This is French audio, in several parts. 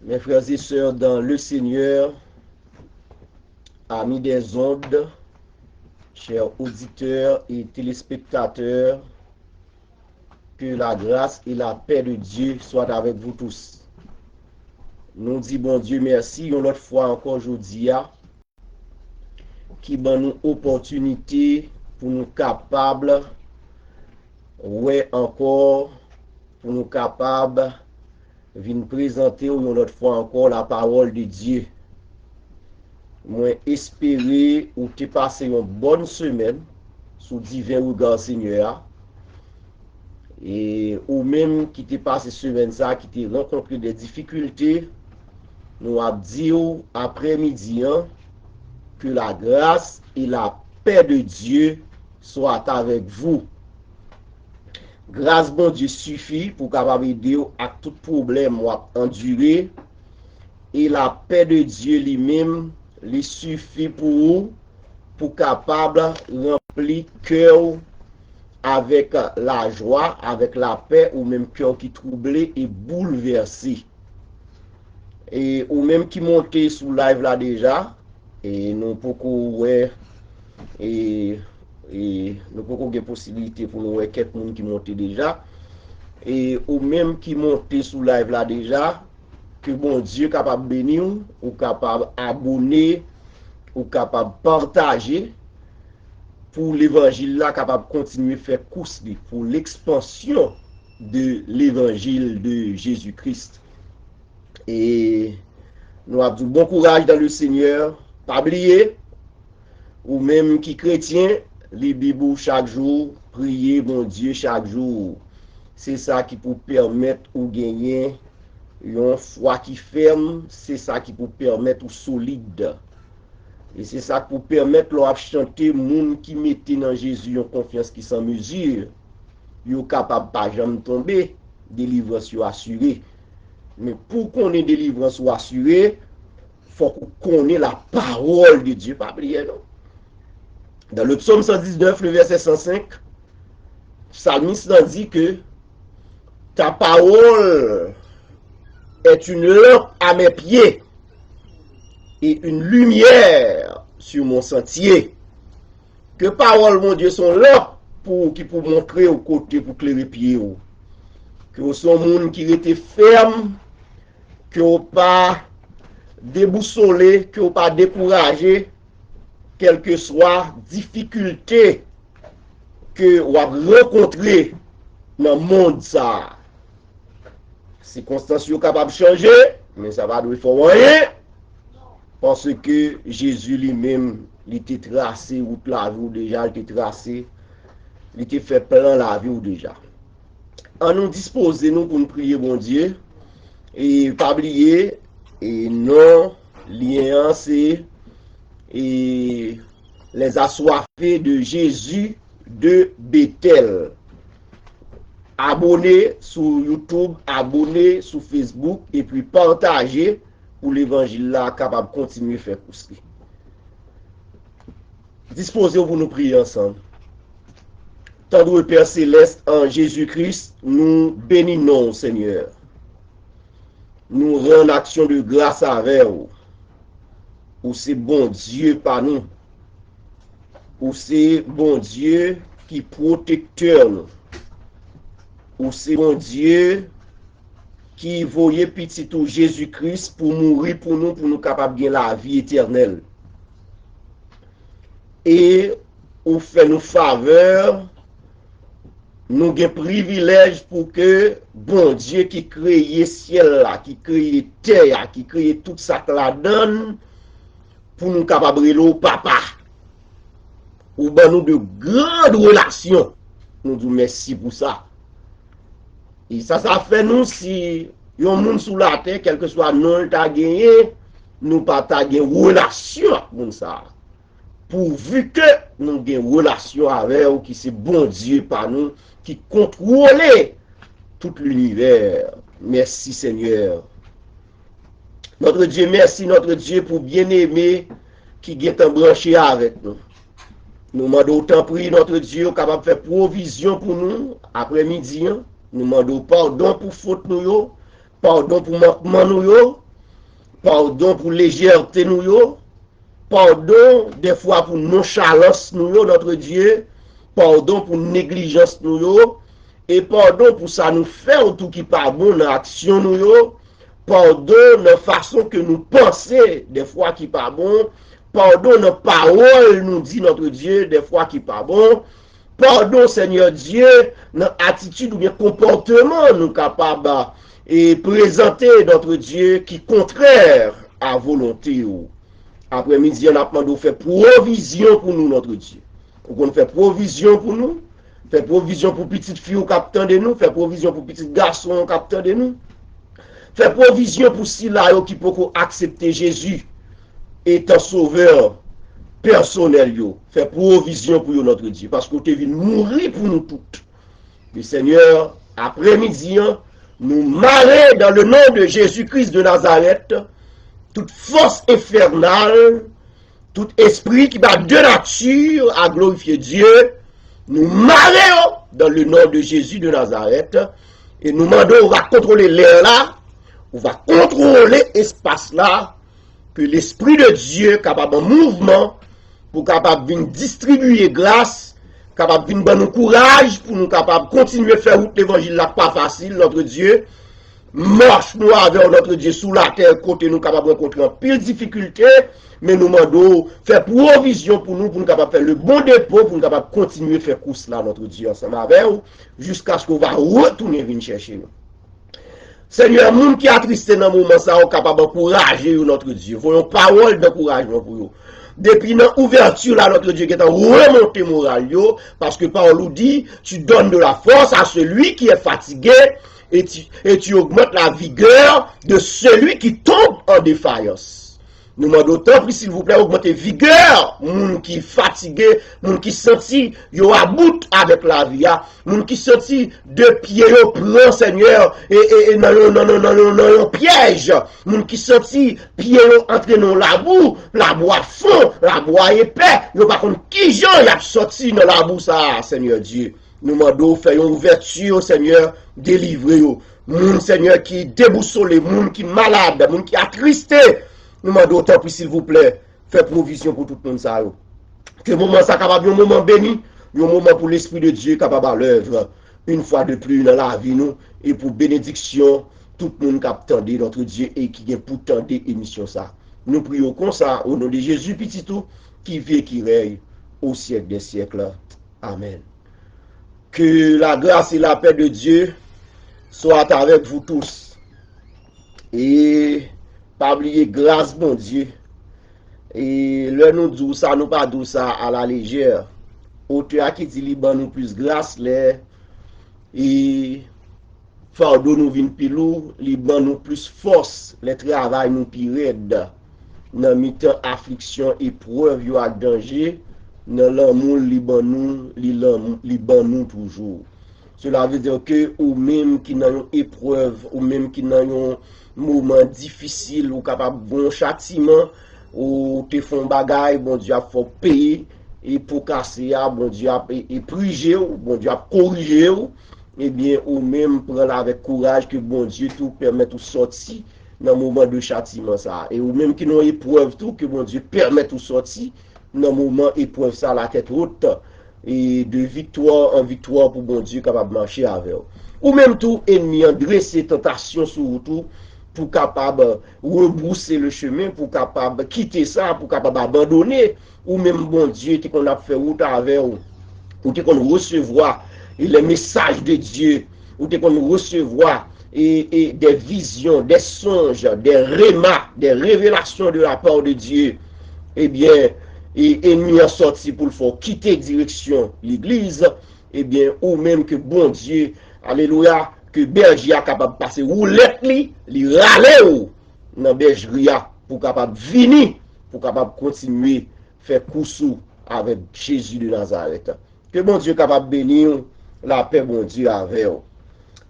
Mes frères et sœurs dans le Seigneur, amis des ondes, chers auditeurs et téléspectateurs, que la grâce et la paix de Dieu soient avec vous tous. Nous disons bon Dieu merci une autre fois encore aujourd'hui qui donne nous opportunité pour nous capables ouais encore pour nous capables de présenter une autre fois encore la parole de Dieu. Moi espérer ou te passer une bonne semaine sous divers regards Seigneur et ou même qui te passé semaine ça qui te rencontré des difficultés, nous a dit après-midi que la grâce et la paix de Dieu soient avec vous. Grâce bon Dieu suffit pour capable aider à tout problème ou à endurer, et la paix de Dieu lui-même lui suffit pour capable remplir cœur avec la joie, avec la paix, ou même cœur qui troublé et bouleversé. Et ou même qui montait sous live là déjà, et nous pouvons ouais, et nous pouvons avoir possibilité pour nous voir quelqu'un qui monte déjà, et ou même qui monte sous live là déjà, que bon Dieu capable bénir, ou capable abonner, ou capable partager, pour l'évangile là capable continuer faire course pour l'expansion de l'évangile de Jésus-Christ. Et nous avons du bon courage dans le Seigneur, pas oublier, ou même qui chrétien, les Bibles chaque jour, prier bon Dieu chaque jour. C'est ça qui peut permettre ou gagner une foi qui ferme, c'est ça qui peut permettre ou solide. Et c'est ça qui peut permettre de chanter monde qui mettait dans Jésus une confiance qui sans mesure. Yo capable pas jamais tomber, délivrance assurée. Mais pour qu'on ait délivrance assurée, faut qu'on ait la parole de Dieu, pas oublier non. Dans le psaume 119, le verset 105, psalmiste dit que ta parole est une lampe à mes pieds et une lumière sur mon sentier. Que parole, mon Dieu, sont là pour montrer au côté, pour clairer pied. Que sont monde qui était ferme, que pas déboussolé, que pas découragé, quelle que soit difficulté que vous rencontré dans le monde ça. Circonstances sont capables de changer, mais ça va de faire rien. Parce que Jésus lui-même, il était tracé, ou la vie déjà, il était tracé, il était fait plan la vie déjà. En nous disposer nous pour nous prier bon Dieu, et pas oublier, et non, lien c'est et les assoiffés de Jésus de Bethel. Abonnez sur YouTube, abonnez sur Facebook, et puis partagez pour l'évangile là capable de continuer à faire pousser. Disposez-vous pour nous prier ensemble. Tendre Père Céleste en Jésus-Christ, nous bénissons Seigneur. Nous rendons action de grâce avec vous. Ou c'est bon Dieu par nous. Ou c'est bon Dieu qui protecteur nous. Ou c'est bon Dieu qui voyait petit tout Jésus-Christ pour mourir pour nous capables de la vie éternelle. Et ou fait nous faveur, nous avons privilège pour que bon Dieu qui crée ciel là, qui crée terre, qui crée tout ça que la donne, pour nous capables de papa. Ou ben nous de grandes relations. Nous disons merci pour ça. Et ça fait nous si yon moun sous la terre, quel que soit non ta gagné, nous pas ta gagné relation avec ça. Pourvu que nous avons relation avec eux, qui c'est bon Dieu par nous, qui contrôle tout l'univers. Merci Seigneur. Notre Dieu, merci notre Dieu pour bien-aimé qui est branché avec nous. Nous demandons autant prier notre Dieu capable de faire provision pour nous après-midi. Nous demandons pardon pour faute nous, pardon pour manquement nous, pardon pour légèreté nous yo, pardon des fois pour nonchalance nous yo, notre Dieu, pardon pour négligence nous yo, et pardon pour ça nous faire tout qui pas bon dans action nous yo, pardon dans façon que nous pensons des fois qui pas bon, pardon dans parole nous dit notre Dieu des fois qui pas bon, pardon Seigneur Dieu dans attitude ou bien comportement nous capables et présenter notre Dieu qui contraire à volonté ou. Après-midi, on a demandé de faire provision pour nous, notre Dieu. On fait provision pour nous, fait provision pour petites filles au capitaine de nous, fait provision pour petits garçons au capitaine de nous, fait provision pour ceux-là qui peuvent accepter Jésus étant sauveur personnel. Fait provision pour notre Dieu, parce que tu es venu mourir pour nous toutes. Le Seigneur, après-midi, nous marrer dans le nom de Jésus-Christ de Nazareth, toute force infernale, tout esprit qui va de nature à glorifier Dieu, nous marrons dans le nom de Jésus de Nazareth et nous demandons, on va contrôler l'air là, on va contrôler l'espace là, que l'Esprit de Dieu capable de mouvement pour capable de distribuer grâce, capable de nous courage pour nous capable de continuer à faire l'évangile là pas facile, notre Dieu. Marche nous avec notre Dieu sous la terre, côté nous capables de rencontrer en pile difficulté, mais nous demandons faire provision pour nous capables faire le bon dépôt, pour nous capables continuer à faire course là, notre Dieu, ensemble avec vous, jusqu'à ce qu'on va retourner venir chercher nous. Seigneur, nous qui attristé dans le moment, ça, on capable d'encourager notre Dieu. Voyons parole d'encouragement pour vous. Depuis l'ouverture là, notre Dieu qui est en remontée morale, parce que Paul nous dit, tu donnes de la force à celui qui est fatigué, et tu augmentes la vigueur de celui qui tombe en défaillance. Nous demandons d'autant plus, s'il vous plaît, augmenter vigueur, moun qui fatigué, moun qui senti, yo à bout avec la vie, moun qui senti de pieds yo prend, Seigneur, et non, piège, moun qui senti pieds yo entre dans la boue à fond, la boue épais, yo par contre, qui j'en y a sorti dans la boue ça, Seigneur Dieu. Nous demandons, faisons ouverture, Seigneur, délivrez vous. Moun, Seigneur, qui déboussolé, moun qui malade, moun qui attristé. Nous demandons autant plus, s'il vous plaît, faites provision pour tout le monde ça. Que le moment ça capable, un moment béni, un moment pour l'Esprit de Dieu capable à l'œuvre, une fois de plus dans la vie, nous, et pour bénédiction, tout le monde qui attend notre Dieu et qui vient pour tendre émission ça. Nous prions comme ça, au nom de Jésus, petit tout, qui vit et qui règne au siècle des siècles. Amen. Que la grâce et la paix de Dieu soient avec vous tous. Et pas oublier grâce, bon Dieu. Et le nous dit ça, nous pas dit ça à la légère. Auteur qui dit liban nous plus grâce, les et fardeau nous vient pilou, liban nous plus force, les travail nous plus raide. Dans mi-temps affliction, épreuve, yo à danger. Dans l'amour liban nous toujours. Cela veut dire que ou même qui dans une épreuve, ou même qui dans un moment difficile, ou capable bon châtiment, ou te font bagaille, bon Dieu a faut payer, et pour casser, bon Dieu a priger, bon Dieu a corriger, et bien ou même prendre avec courage que bon Dieu tout permet tout sortir dans le moment de châtiment ça. Et ou même qui dans épreuve tout, que bon Dieu permet tout sortir dans le moment épreuve ça la tête haute et de victoire en victoire pour bon Dieu capable de marcher avec eux. Ou même tout ennemi en dresser tentation sur tout pour capable rebrousser le chemin, pour capable quitter ça, pour capable abandonner, ou même bon Dieu qu'on a fait route avec eux, ou qu'on recevoir les messages de Dieu, ou qu'on recevoir et des visions, des songes, des rémas, des révélations de la part de Dieu. Eh bien, et ennemi a sorti pour le faire quitter direction l'église, eh bien, ou même que bon Dieu, alléluia, que berger a capable de passer roulette li râler ou dans bergerie pour capable venir, pour capable continuer faire coursou avec Jésus de Nazareth. Que bon Dieu capable bénir la paix bon Dieu avec vous.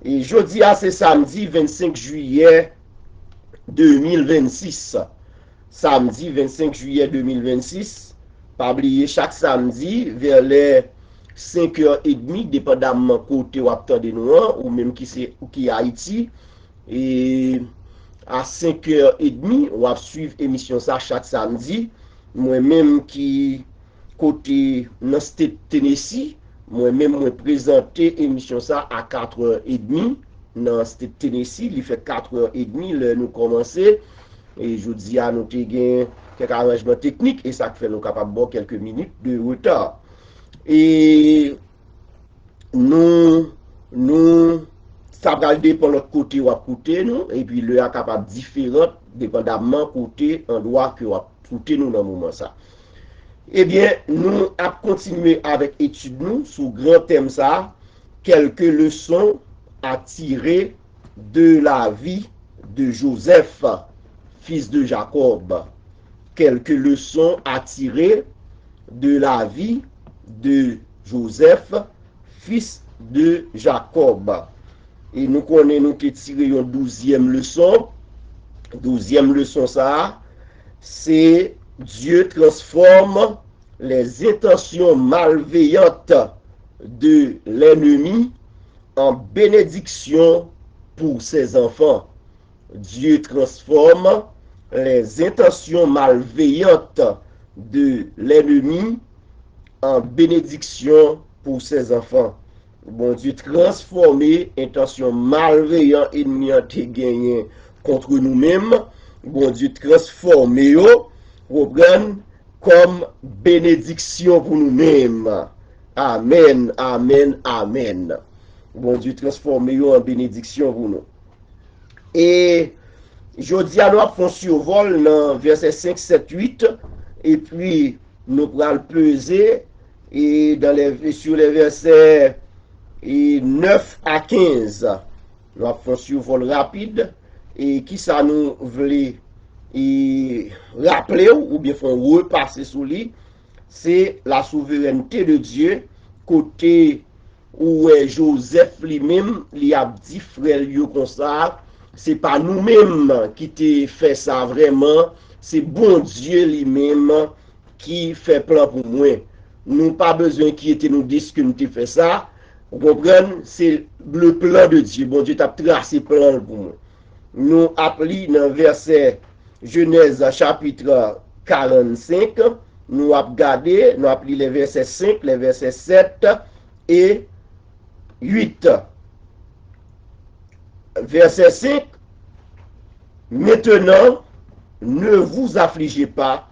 Et jeudi c'est samedi 25 juillet 2026. Samedi 25 juillet 2026. Pas oublier chaque samedi vers les 5h30, dépendamment côté ou attendez nous ou même qui Haïti. Et à 5h30. On va suivre émission ça chaque samedi. Moi-même qui côté dans state Tennessee, moi-même moi présenter émission ça à 4h30 dans state Tennessee, il fait 4h30 là nous commencer et je dis à nous gagné quelques arrangements techniques et ça fait nous capable de quelques minutes de retard. Et nous ça va dépendre de l'autre côté ou à côté nous et puis le est capable différent dépendamment côté endroit que va côté nous dans le moment ça. Eh bien, nous allons continuer avec étude nous sous grand thème ça, quelques leçons à tirer de la vie de Joseph, fils de Jacob. Quelques leçons à tirer de la vie de Joseph, fils de Jacob. Et nous connaissons nous qui tirons une 12e leçon. 12e leçon ça, c'est Dieu transforme les intentions malveillantes de l'ennemi en bénédiction pour ses enfants. Dieu transforme les intentions malveillantes de l'ennemi en bénédiction pour ses enfants. Bon Dieu transformer intentions malveillantes ennemis gagné contre nous-mêmes. Bon Dieu transformer comme bénédiction pour nous-mêmes. Amen, amen, amen. Bon Dieu transformer en bénédiction pour nous. Et je dis à nous font survol dans verset 5, 7, 8 et puis nous allons peser et sur les versets 9 à 15. Nous font survol rapide et qui ça nous voulait rappeler ou bien faut repasser sur lui, c'est la souveraineté de Dieu côté où Joseph lui-même lui a dit frère yo comme ça, c'est pas nous-mêmes qui te fait ça vraiment, c'est bon Dieu lui-même qui fait plan pour moi. Nous pas besoin qui était nous dire que nous te fait ça. Vous comprenez, c'est le plan de Dieu. Bon Dieu t'a tracé plan pour moi. Nous appelons dans verset Genèse chapitre 45, nous avons regardé, nous appelons les versets 5, les versets 7 et 8. Verset 5. Maintenant, ne vous affligez pas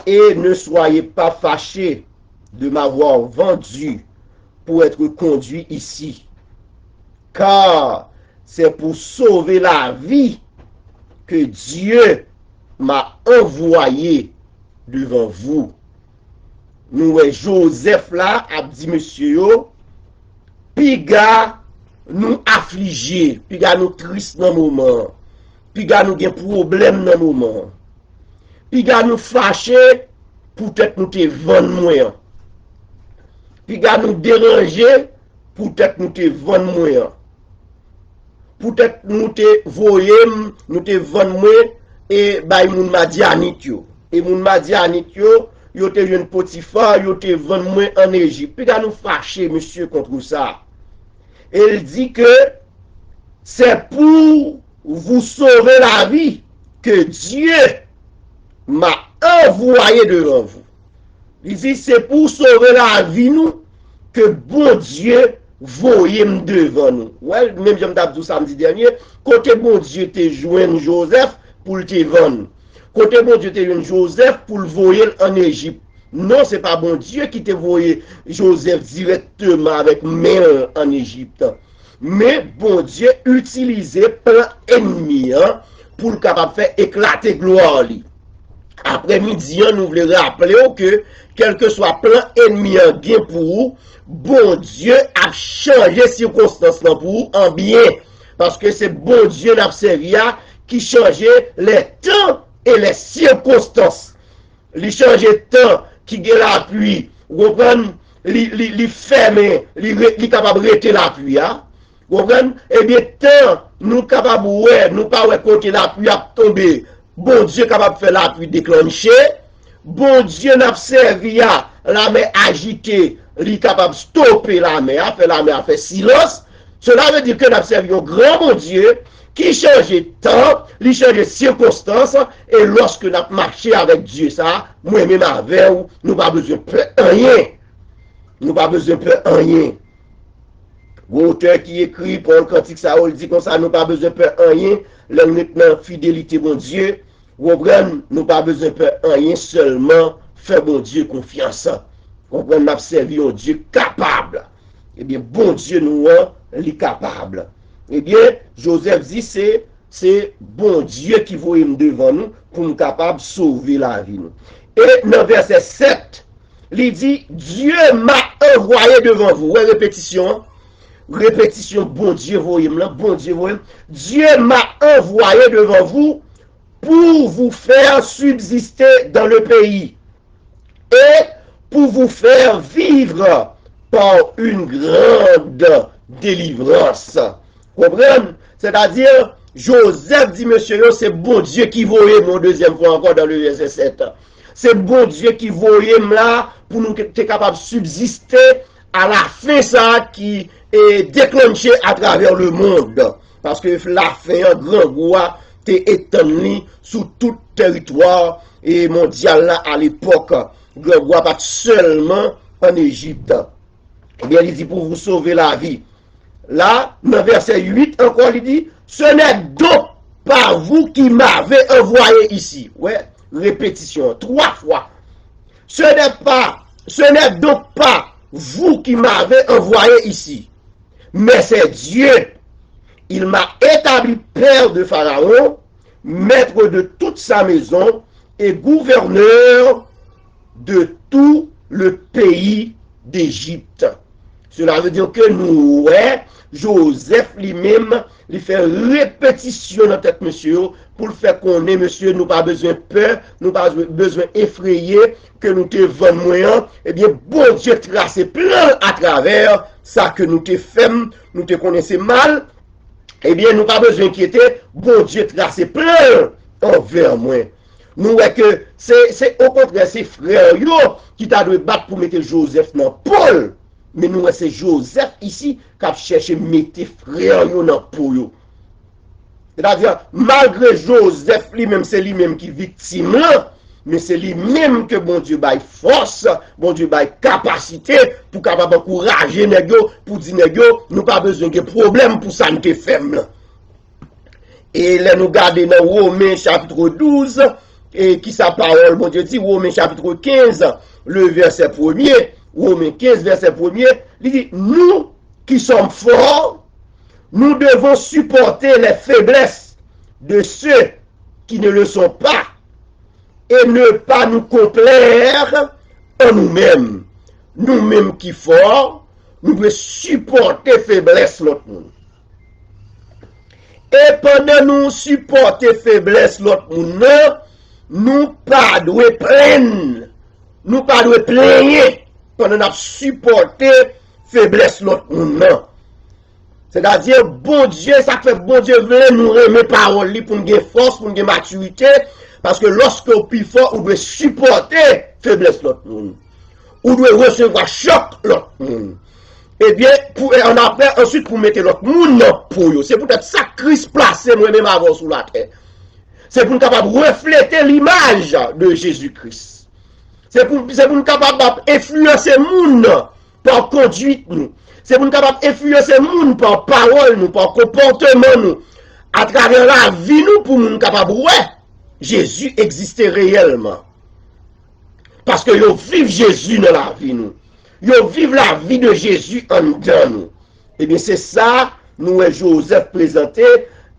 et ne soyez pas fâchés de m'avoir vendu pour être conduit ici, car c'est pour sauver la vie que Dieu m'a envoyé devant vous. Nous, Joseph là, a dit monsieur yo, piga nous affligés, piga nous tristes dans le moment, piga nous gen problème dans le moment, piga nous fâchés, peut-être nous te vendre moins, piga nous déranger, peut-être nous te vendre moins. Peut-être nous te voyons, nous te vendons et bay moun madianit yo. Et moun madianit yo, yo te jeune Potiphar, yo te vendons en Égypte. Puis nous fâcher monsieur contre ça. Et il dit que c'est pour vous sauver la vie que Dieu m'a envoyé devant vous. Il dit c'est pour sauver la vie nous que bon Dieu voyez devant nous. Ouais, même j'aime d'abdou samedi dernier, côté bon Dieu te joindre Joseph pour te vendre. Côté bon Dieu te joindre Joseph pour le voyer en Égypte. Non, c'est pas bon Dieu qui te voyait Joseph directement avec main en Égypte. Mais bon Dieu utilisait plein ennemi pour le capable faire éclater gloire. Après midi, nous voulons rappeler que quel que soit plein ennemi bien pour vous, bon Dieu a changé circonstances pour vous en bien. Parce que c'est bon Dieu n'a servi qui changeait les temps et les circonstances. Il changeait temps qui gagne la pluie. Vous comprenez? Il ferme, il capable de rester la pluie. Vous comprenez? Eh bien, temps, nous capable de nous pas côté la pluie a tomber. Bon Dieu capable de faire la pluie déclencher. Bon Dieu n'a servi à la mer agitée, il est capable de stopper la mer, faire silence. Cela veut dire que nous avons servi au grand bon Dieu qui change temps, qui change circonstances, et lorsque nous marché avec Dieu, ça, moi-même avec vous, nous pas besoin de peur rien. Nous pas besoin de peur rien. L'auteur qui écrit pour le cantique, ça, il dit comme ça, nous pas besoin de peur rien, la fidélité, mon Dieu, nous pas besoin de peur rien, seulement faire bon Dieu confiance. Nous avons servi un Dieu capable. Eh bien, bon Dieu, nous, il est capable. Eh bien, Joseph dit, c'est bon Dieu qui voit devant nous pour nous capables de sauver la vie. Et dans verset 7, il dit, Dieu m'a envoyé devant vous. Ouais, répétition. Répétition, bon Dieu, voyez-moi, bon Dieu, voyez-moi. Dieu m'a envoyé devant vous pour vous faire subsister dans le pays et pour vous faire vivre par une grande délivrance. Comprenez? C'est-à-dire, Joseph dit, monsieur, c'est bon Dieu qui voyait mon deuxième fois encore dans le verset 7. C'est bon Dieu qui voyait là pour nous être capable de subsister à la fin ça qui est déclenché à travers le monde. Parce que la fin, un grand roi, t'est étendu sous tout territoire et mondial là à l'époque. Grand roi pas seulement en Égypte. Eh bien, il dit pour vous sauver la vie. Là, dans verset 8, encore, il dit, ce n'est donc pas vous qui m'avez envoyé ici. Ouais, répétition, 3 fois. Ce n'est donc pas vous qui m'avez envoyé ici, mais c'est Dieu. Il m'a établi père de Pharaon, maître de toute sa maison et gouverneur de tout le pays d'Égypte. Cela veut dire que nous, ouais, Joseph lui-même, il fait répétition dans tête, monsieur, pour le faire qu'on est, monsieur, nous pas besoin de peur, nous pas besoin effrayer, que nous te vendons moyen, eh bien, bon Dieu tracé plein à travers ça que nous te faisons, nous te connaissons mal, eh bien, nous pas besoin d'inquiéter, bon Dieu tracé plein envers moi. Nous, ouais, que c'est au contraire, c'est frère, yo, qui t'a dû battre pour mettre Joseph dans Paul. Mais nous, c'est Joseph ici qui a cherché à mettre frère dans Paul. C'est-à-dire, malgré Joseph lui-même, c'est lui-même qui est victime là, mais c'est lui-même que bon Dieu baille force, bon Dieu baille capacité pour capable encourager négo, pour dire négo, nous pas besoin de problème pour ça nous te fait là. Et là nous garder dans Romains chapitre 12 et qui sa parole bon Dieu dit Romains chapitre 15 le verset 1er, Romains 15 verset 1er, il dit nous qui sommes forts, nous devons supporter les faiblesses de ceux qui ne le sont pas et ne pas nous complaire en nous-mêmes. Nous-mêmes qui forts, nous devons supporter faiblesse l'autre monde. Et pendant nous supporter faiblesse l'autre monde, nous pas doit plaindre, nous pas doit plaindre pendant nous supporter faiblesse l'autre monde. C'est-à-dire, bon Dieu, ça fait bon Dieu veut nous remettre parole pour nous gagner force, pour nous gagner maturité, parce que lorsque au plus fort, on doit supporter faiblesse l'autre monde. On doit recevoir choc l'autre monde. Eh bien, on après ensuite pour mettre l'autre monde pour eux. C'est peut-être ça Christ placé moi-même avant sous la terre. C'est pour nous capable de refléter l'image de Jésus-Christ. C'est pour nous capable d'influencer le monde par conduite nous. C'est pour nous capable d'influencer le monde par parole nous, par comportement nous. À travers la vie nous, pour nous capable ouais, Jésus existait réellement. Parce que yo vive Jésus dans la vie nous. Yo vive la vie de Jésus en dedans nous. Eh bien c'est ça, nous et Joseph présenté.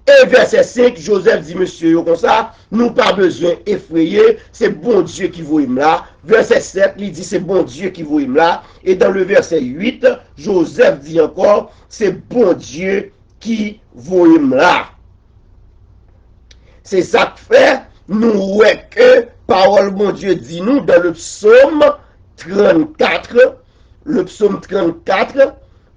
Et verset 5, Joseph dit, monsieur, comme ça, nous pas besoin effrayer, c'est bon Dieu qui vous aime là. Verset 7, il dit, c'est bon Dieu qui vous aime là. Et dans le verset 8, Joseph dit encore, c'est bon Dieu qui vous aime là. C'est ça que fait, nous, ouais, que parole bon Dieu dit nous dans le psaume 34,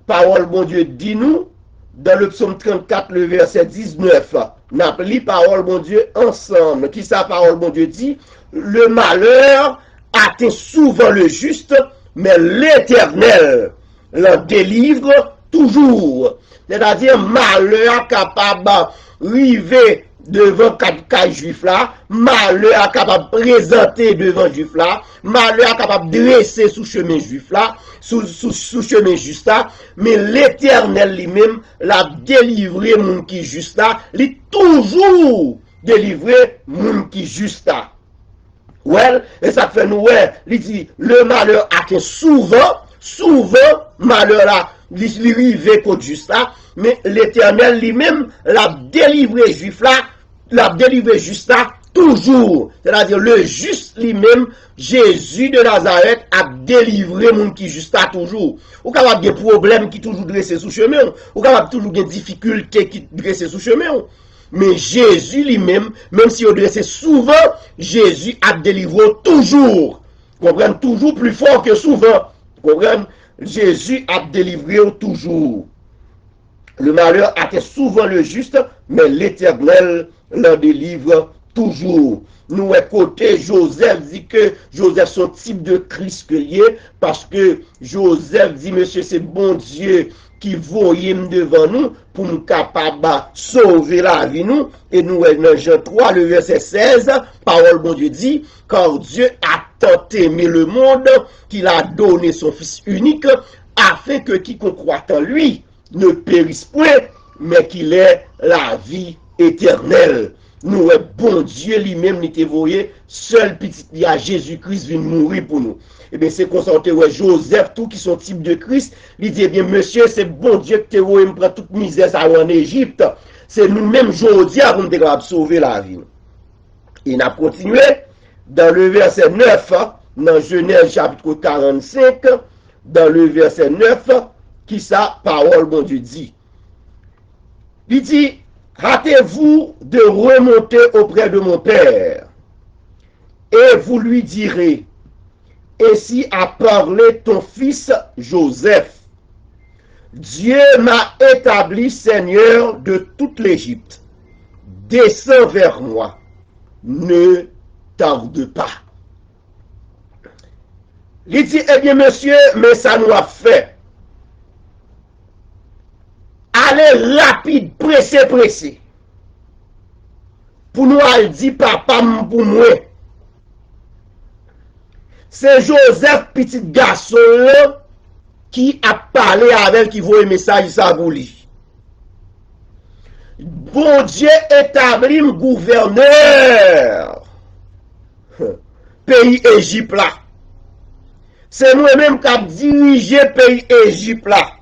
parole bon Dieu dit nous, dans le psaume 34, le verset 19, n'appelez parole bon Dieu ensemble. Qui sa parole bon Dieu dit? Le malheur atteint souvent le juste, mais l'Éternel l'en délivre toujours. C'est-à-dire malheur capable river devant quatre juifs là, malheur capable présenter devant juif là, malheur capable dresser sous chemin juif là, sous chemin juste là, mais l'Éternel lui-même l'a délivré moun qui juste là, il toujours délivré moun qui juste là. Ouais, et ça fait nous ouais, il dit le malheur atteint souvent malheur là, il rive contre juste là, mais l'Éternel lui-même l'a délivré juif là, l'a délivré juste là toujours. C'est-à-dire le juste lui-même, Jésus de Nazareth a délivré moun qui juste là toujours. Ou capable des problèmes qui toujours dressé sous chemin, ou capable toujours des difficultés qui dressé sous chemin. Mais Jésus lui-même, même si on dressé souvent, Jésus a délivré toujours. Comprenez, toujours plus fort que souvent. Comprenez, Jésus a délivré toujours. Le malheur atteint souvent le juste, mais l'Éternel le délivre toujours. Nous, à côté, Joseph dit que Joseph son type de Christ parce que Joseph dit, monsieur, c'est bon Dieu qui voyait devant nous pour nous capable de sauver la vie nous. Et nous, dans Jean 3, le verset 16, parole bon Dieu dit, car Dieu a tant aimé le monde qu'il a donné son Fils unique afin que quiconque croit en lui ne périsse point, mais qu'il ait la vie éternelle. Nous, bon Dieu lui-même, nous voyé, seul petit, il y a Jésus-Christ vient mourir pour nous. Et bien, c'est concentré, ouais, Joseph, tout qui sont type de Christ, il dit, eh bien, monsieur, c'est bon Dieu que tu me prend toute misère ça en Égypte. C'est nous-mêmes, aujourd'hui, pour nous capable de sauver la vie. Il a continué dans le verset 9, dans Genèse chapitre 45, dans le verset 9, qui sa parole, bon Dieu dit. Il dit, hâtez-vous de remonter auprès de mon Père, et vous lui direz, ainsi a parlé ton fils Joseph. Dieu m'a établi Seigneur de toute l'Égypte. Descends vers moi, ne tarde pas. Il dit, eh bien monsieur, mais ça nous a fait. Allez rapide, pressé. Pour nous, elle dit, papa, pour moi. C'est Joseph, petit garçon, qui a parlé avec, qui voit un message, ça pour lui. Bon Dieu établit un gouverneur. Pays Égypte là. C'est moi-même qui a dirigé pays Égypte là.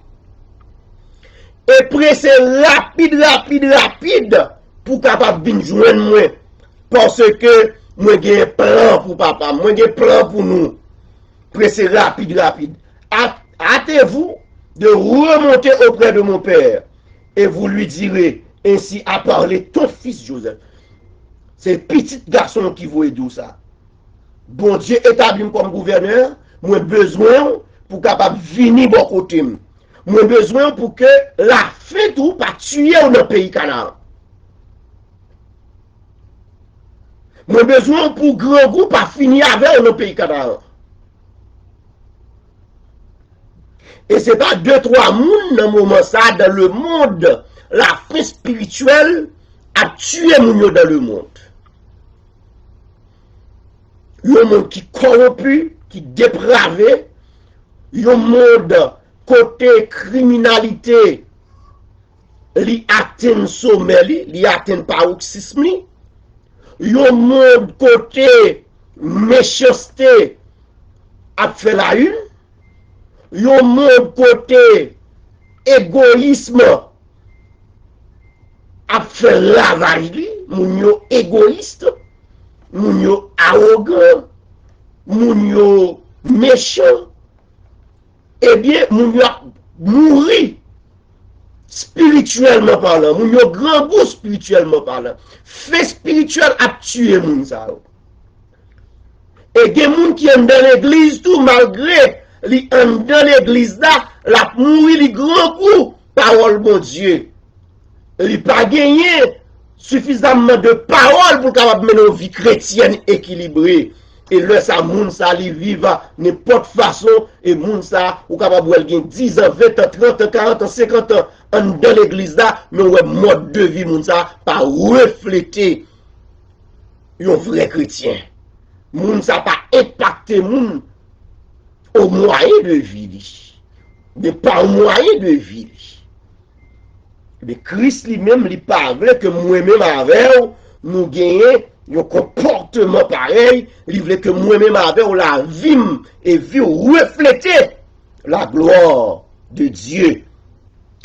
Et pressé rapide pour capable bien joindre moi. Parce que moi j'ai un plan pour papa, moi j'ai un plan pour nous. Pressé rapide. Hâtez-vous de remonter auprès de mon père et vous lui direz, ainsi a parlé ton fils Joseph. C'est petit garçon qui voit d'où ça. Bon Dieu établit comme gouverneur, moi besoin pour capable venir bon côté. Moi besoin pour que la fin tout pas tuer dans le pays Canaan. Moi besoin pour grand groupe pas finir avec le pays Canaan. Et c'est pas 2-3 moun dans moment ça dans le monde, la fin spirituelle a tué moun dans le monde. Un monde qui corrompu, qui dépravé, un monde côté criminalité, li atteint sommet, li atteint paroxysme, un monde côté méchanceté a fait la une, un monde côté égoïsme a fait lavage li, moun yo égoïste, moun yo arrogant, moun yo méchant, eh bien, moun yo mouri spirituellement parlant, moun yo grand goût spirituellement parlant. Fait spirituel a tué moun sa. Et gen moun qui est dans l'église tout malgré li dans l'église là, la mouri li grand coup parole bon Dieu. Li pas gagné suffisamment de paroles pour capable mener une vie chrétienne équilibrée. et là ça moun ça li vive n'importe façon et moun ça ou capable ou gen 10 ans 20 ans 30 ans 40 ans 50 ans en dans l'église là mais ouais mode de vie moun ça pas refléter un vrai chrétien moun ça pas impacter moun au moyen de vie mais pas au moyen de vie mais Christ lui-même il pas vrai que moi-même avec nous gagner un comportement pareil, il voulait que moi-même avec la vie et vie refléter la gloire de Dieu.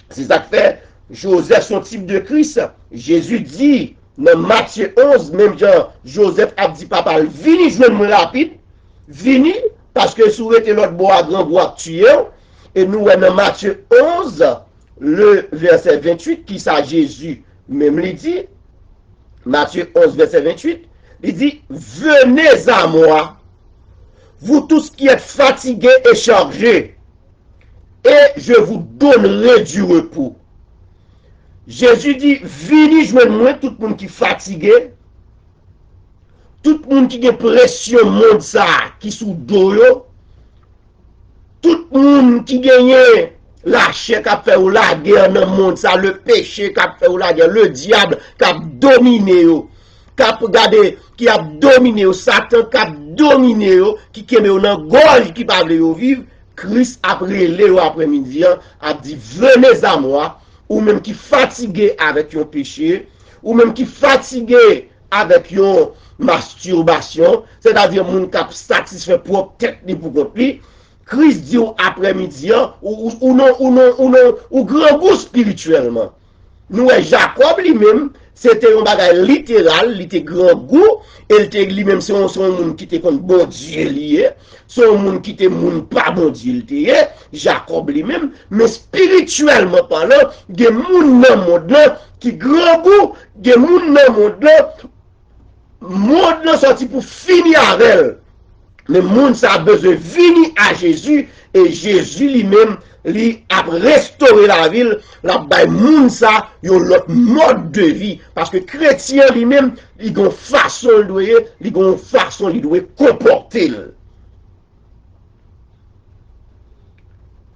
C'est ça que fait Joseph son type de Christ. Jésus dit dans Matthieu 11, même genre Joseph a dit papa, vini jouer moi rapide, vini parce que si vous êtes l'autre bois grand bois tué et nous dans Matthieu 11 le verset 28 qui ça Jésus même lui dit Matthieu 11, verset 28, il dit, venez à moi, vous tous qui êtes fatigués et chargés, et je vous donnerai du repos. Jésus dit, venez joindre moi, tout le monde qui est fatigué, tout le monde qui a pression monde ça, qui sous dos, tout le monde qui gagne la chair qui a fait la guerre dans le monde, ça, le péché qui a fait la guerre, le diable qui a dominé, qui a dominé, Satan qui a dominé, qui a dans la gorge qui parle de vivre. Christ après le après-midi a dit venez à moi, ou même qui fatigué avec un péché, ou même qui fatigué avec une masturbation, c'est-à-dire moun qui a satisfait propre tête pour compris. Christ dit après-midi ou grand goût spirituellement. Nous Jacob lui-même c'était un bagage littéral, il était grand goût et il était lui-même son monde qui était contre bon Dieu lié, son monde qui était monde pas bon Dieu lié, Jacob lui-même, mais spirituellement parlant, des monde dans monde là qui grand goût, des monde dans monde là sorti pour finir avec elle. Le monde ça a besoin de venir à Jésus et Jésus lui-même lui a restauré la ville, la bay monde ça yon l'autre mode de vie parce que chrétien lui-même il a une façon il doit comporter.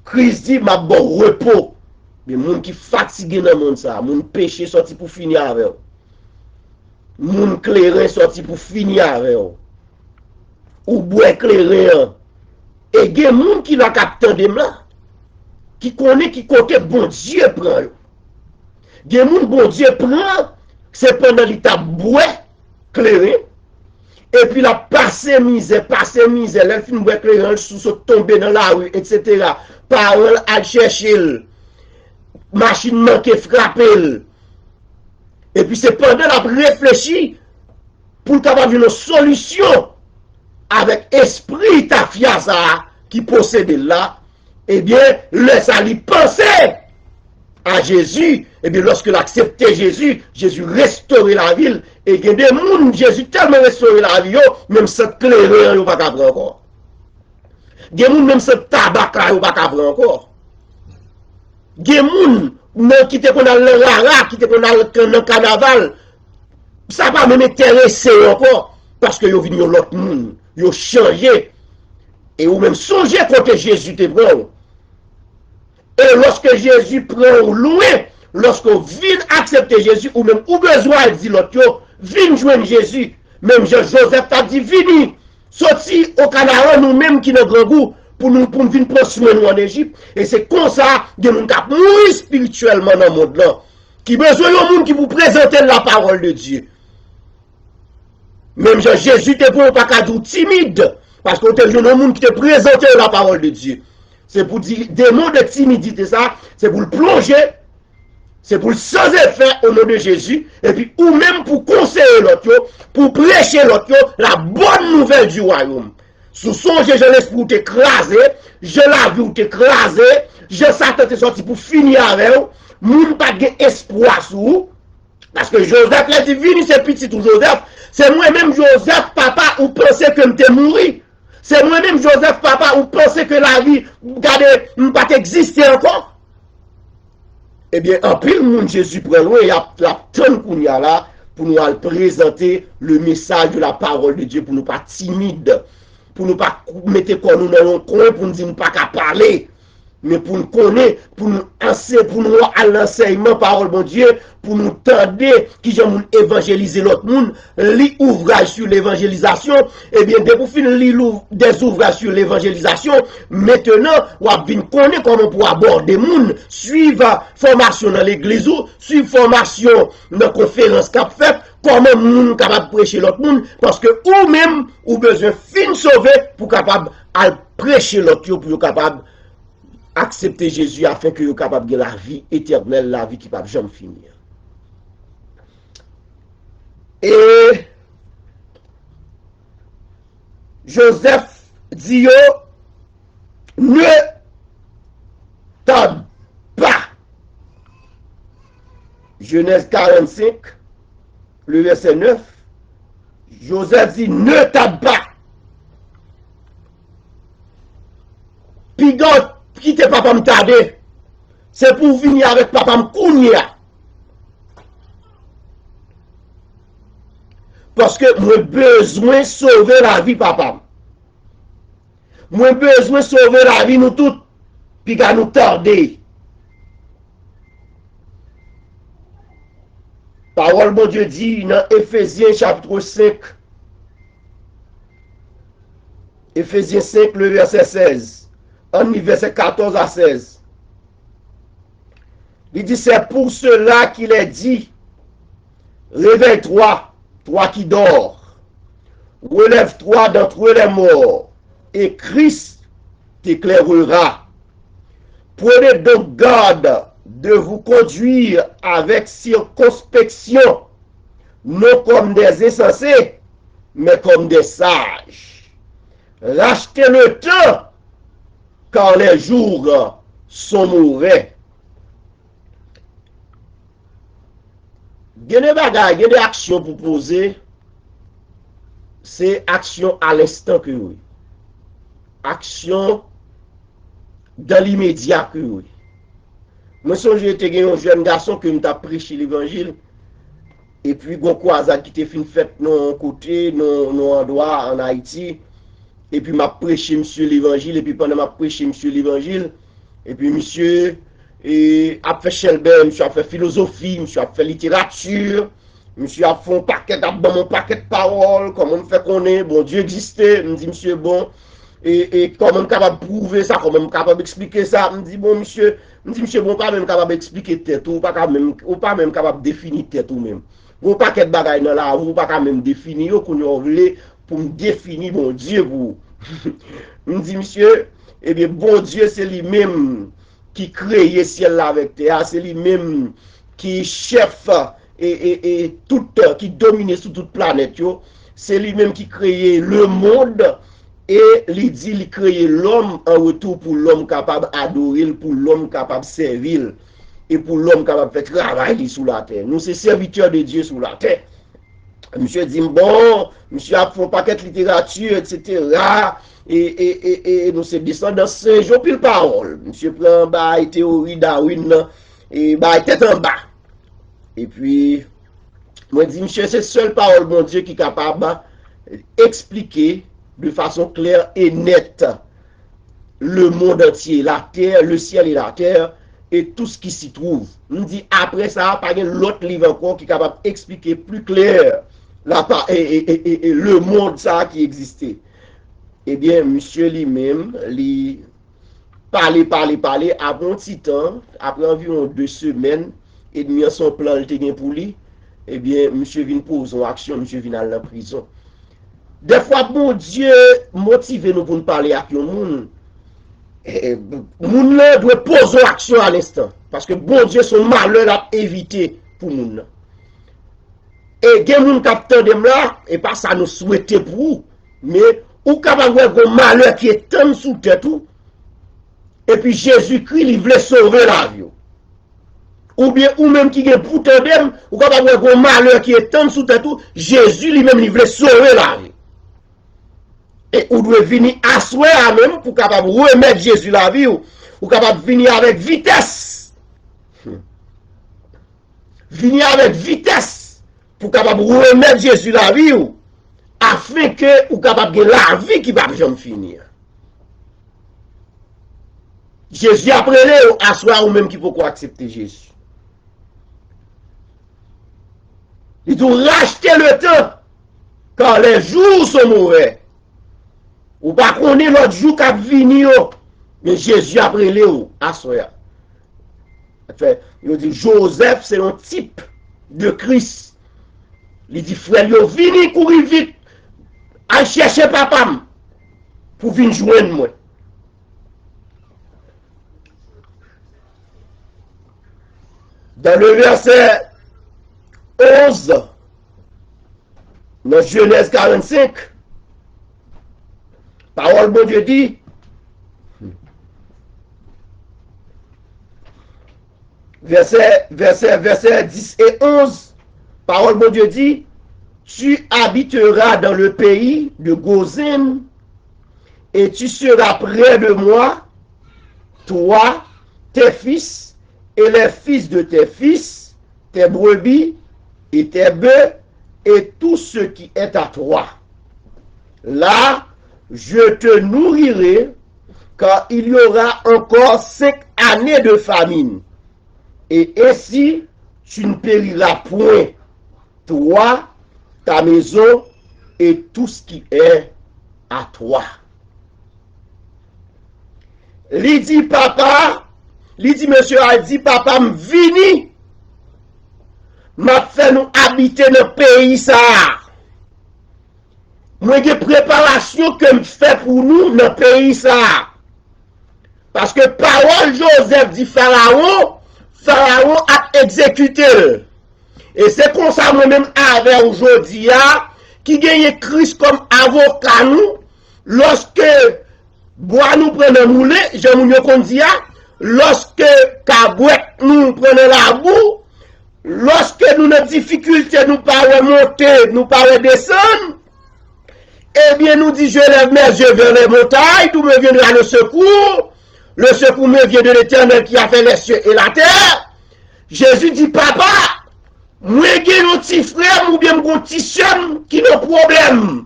Christ dit m'a bon repos. Mais monde qui fatigué dans le monde ça, monde péché sorti pour finir avec. Monde clairin sorti pour finir avec. Ou bois éclairé et gen moun qui la capte de là qui connaît qui côté bon Dieu prend gen moun bon Dieu prend c'est pendant l'état bois éclairé et puis la passer misère elle fin bois éclairé sous tomber dans la rue etc. parole à chercher machine manquer frapper et puis c'est pendant la réfléchir pour capable une solution avec esprit tafiasa qui possède là, eh bien, laisse à lui penser à Jésus, eh bien, lorsque l'acceptait Jésus, Jésus restaurait la ville, et il y a des gens, Jésus tellement restauré la ville, même cette claireur, il ne va pas prendre encore. Il y a des gens, même ce tabac, il ne va pas prendre encore. Il y a des gens qui étaient dans le rara, qui étaient dans le carnaval, ça va même intéresser encore, parce que ils viennent de l'autre monde. Ils ont changé. Et ou même songez quand Jésus te prend. Et lorsque Jésus prend loin, lorsque vous venez accepter Jésus, ou même ou besoin de dire l'autre, venez joindre Jésus. Même Joseph t'a dit, venez, sorti au Canada, nous-mêmes qui nous grand goût, pour nous venir prendre nous en Égypte. Et c'est comme ça que nous avons mouru spirituellement dans le monde là. Qui besoin de monde qui vous présente la parole de Dieu. Même Jésus te pour pas qu'à dire timide. Parce que tu es un monde qui te présente la parole de Dieu. C'est pour dire des mots de timidité, ça, c'est pour le plonger, c'est pour le sans effet au nom de Jésus, et puis ou même pour conseiller l'autre, pour prêcher l'autre, la bonne nouvelle du royaume. Sous songe, je laisse pour t'écraser, je la vu t'écraser, je Satan te sorti pour finir avec vous, moun pas de espoir sur vous, parce que Joseph l'a dit, vini c'est petit tout Joseph, c'est moi-même Joseph, papa, ou pensez que m'te mouri. C'est moi-même Joseph, papa, ou pensez que la vie, regardez, pas exister encore. Eh bien, en pile monde Jésus prend loin, il y a la tonne qu'on y a là, pour nous présenter le message de la parole de Dieu, pour nous pas timide, pour nous pas mettre quoi nous dans un coin, pour nous dire nous pas qu'à parler, mais pour nous connaître, pour nous enseigner, pour nous à l'enseignement parole bon Dieu, pour nous tendre qui j'aime évangéliser l'autre monde, lire ouvrage sur l'évangélisation, et bien dès pour finir lire des ouvrages sur l'évangélisation, maintenant on va venir connaître comment pour aborder le monde, suivre formation dans l'église, suivre formation dans conférence qu'a fait, comment monde capable de prêcher l'autre monde, parce que ou même ou besoin fin sauver pour capable à prêcher l'autre pour capable accepter Jésus afin que vous soyez capable de la vie éternelle, la vie qui ne peut jamais finir. Et Joseph dit, ne tarde pas. Genèse 45, le verset 9. Joseph dit, ne tarde pas. Puis quittez papa me tarder. C'est pour venir avec papa me kounia. Parce que moi besoin de sauver la vie papa. Moi besoin de sauver la vie nous toutes. Puis qu'à nous tarder. Parole bon Dieu dit dans Éphésiens chapitre 5. Éphésiens 5 le verset 16. En verset 14 à 16. Il dit, c'est pour cela qu'il est dit, réveille-toi, toi qui dors, relève-toi d'entre les morts, et Christ t'éclairera. Prenez donc garde de vous conduire avec circonspection, non comme des insensés, mais comme des sages. Rachetez le temps, car les jours sont mauvais. Il y a des bagages, il y a des actions pour poser. C'est action à l'instant que oui. Action dans l'immédiat que oui. Moi, j'étais un jeune garçon qui m'a prêché l'évangile. Et puis, Gonko Azad qui était fait non côté, non endroit en Haïti. Et puis m'a prêché monsieur l'évangile, et puis pendant m'a prêché monsieur l'évangile, et puis monsieur a fait Shelben, monsieur a fait philosophie, monsieur a fait littérature, monsieur a fait un paquet de paroles, comment on fait qu'on est, bon Dieu existait, me dit monsieur bon, et comment on est capable de prouver ça, comment on est capable d'expliquer ça, me dit bon monsieur, bon pas même capable d'expliquer tête, ou pas même capable de définir tête ou même. Ou paquet de bagaille dans la, ou pas même définir, qu'on y voulait pour me définir mon Dieu pour. Me dit monsieur, eh bien bon Dieu c'est lui-même qui crée ciel là avec terre, c'est lui-même qui chef et tout qui domine sur toute planète c'est lui-même qui crée le monde et il dit il crée l'homme en retour pour l'homme capable d'adorer, pour l'homme capable de servir et pour l'homme capable de faire travail sur la terre. Nous c'est serviteurs de Dieu sur la terre. Monsieur dit, bon, monsieur a fait un paquet de littérature, etc. Et nous sommes descendants Saint Jean pile parole. Monsieur prend bah, théorie Darwin et bah, tête en bas. Et puis, moi dis, monsieur, c'est seule parole, mon Dieu, qui est capable d'expliquer de façon claire et nette le monde entier, la terre, le ciel et la terre, et tout ce qui s'y trouve. Nous dit, après ça, pas l'autre livre encore qui est capable d'expliquer plus clair et le monde ça qui existait. Eh bien, monsieur lui-même, lui parler, après un petit temps, après environ 2 semaines, et demi son plan le gagné pour lui, eh bien, monsieur vient poser une action, monsieur vient à la prison. Des fois, bon Dieu motive nous pour nous parler à tout le monde. Moun là doit poser une action à l'instant. Parce que bon Dieu, son malheur à éviter pour moun. Et gen moun capteur de là, et pas ça nous souhaiter pour vous, mais ou capable un malheur qui est tant sous tête tout, et puis Jésus-Christ il voulait sauver la vie. Ou bien ou même qui est pour tandem, ou capable un malheur qui est tant sous tête tout, Jésus lui-même il voulait sauver la vie. Et ou doit venir asseoir même pour capable remettre Jésus la vie ou capable venir avec vitesse. Venir avec vitesse pour capable remettre Jésus la vie ou, afin que ou capable de la vie qui va jamais finir. Jésus après les à soi ou même qui peut accepter Jésus. Il doit racheter le temps car les jours sont mauvais. Ou pas connaître l'autre jour qui a venu, mais Jésus après les à soi. Il dit Joseph c'est un type de Christ. Il dit frère, yo vini courir vite à chercher papa pour venir joindre moi. Dans le verset 11, dans Genèse 45, parole de Dieu dit, verset 10 et 11, parole de Dieu dit, tu habiteras dans le pays de Goshen et tu seras près de moi, toi, tes fils, et les fils de tes fils, tes brebis et tes bœufs, et tout ce qui est à toi. Là, je te nourrirai, car il y aura encore 5 années de famine. Et ainsi, tu ne périras point, toi, ta maison, et tout ce qui est à toi. Il dit, papa, il dit, monsieur a dit, papa, m'vini, m'a fait nous habiter dans le pays ça. Moi, j'ai préparation que me fait pour nous dans le pays ça. Parce que parole Joseph dit Pharaon a exécuté. Et c'est comme ça, moi-même, avec aujourd'hui, qui gagne Christ comme avocat nous, lorsque bois nous prenons moulé, je vous dis, lorsque Kabouet nous prenons la boue, lorsque nous avons des difficultés, nous parlons monter, nous parlons descendre, eh bien nous dit, je lève mes yeux vers les montagnes, d'où me viendra le secours me vient de l'Éternel qui a fait les cieux et la terre. Jésus dit, papa, moi j'ai un petit frère ou bien mon petit soeur qui n'a problème.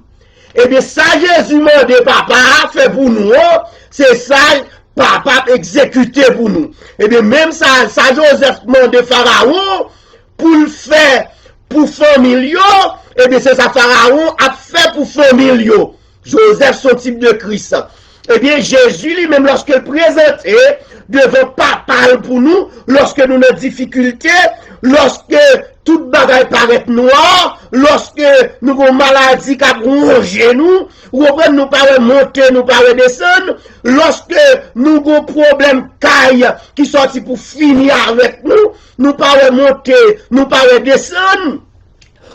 Eh bien ça Jésus m'a dit, papa, fait pour nous, c'est ça, papa exécuté pour nous. Et bien même ça Joseph demande Pharaon pour le faire pour famille, et bien c'est ça Pharaon a fait pour famille. Joseph son type de Christ. Et bien Jésus lui-même lorsqu'il présentait devant papa pour nous, lorsque nous avons des difficultés, lorsque toute bagaille paraît noire, lorsque nous avons maladie qui a rongé nous, ou nous parlons monter, nous parlons descendre, lorsque nous avons problème caille qui sorti pour finir avec nous parlons monter, nous parlons descendre.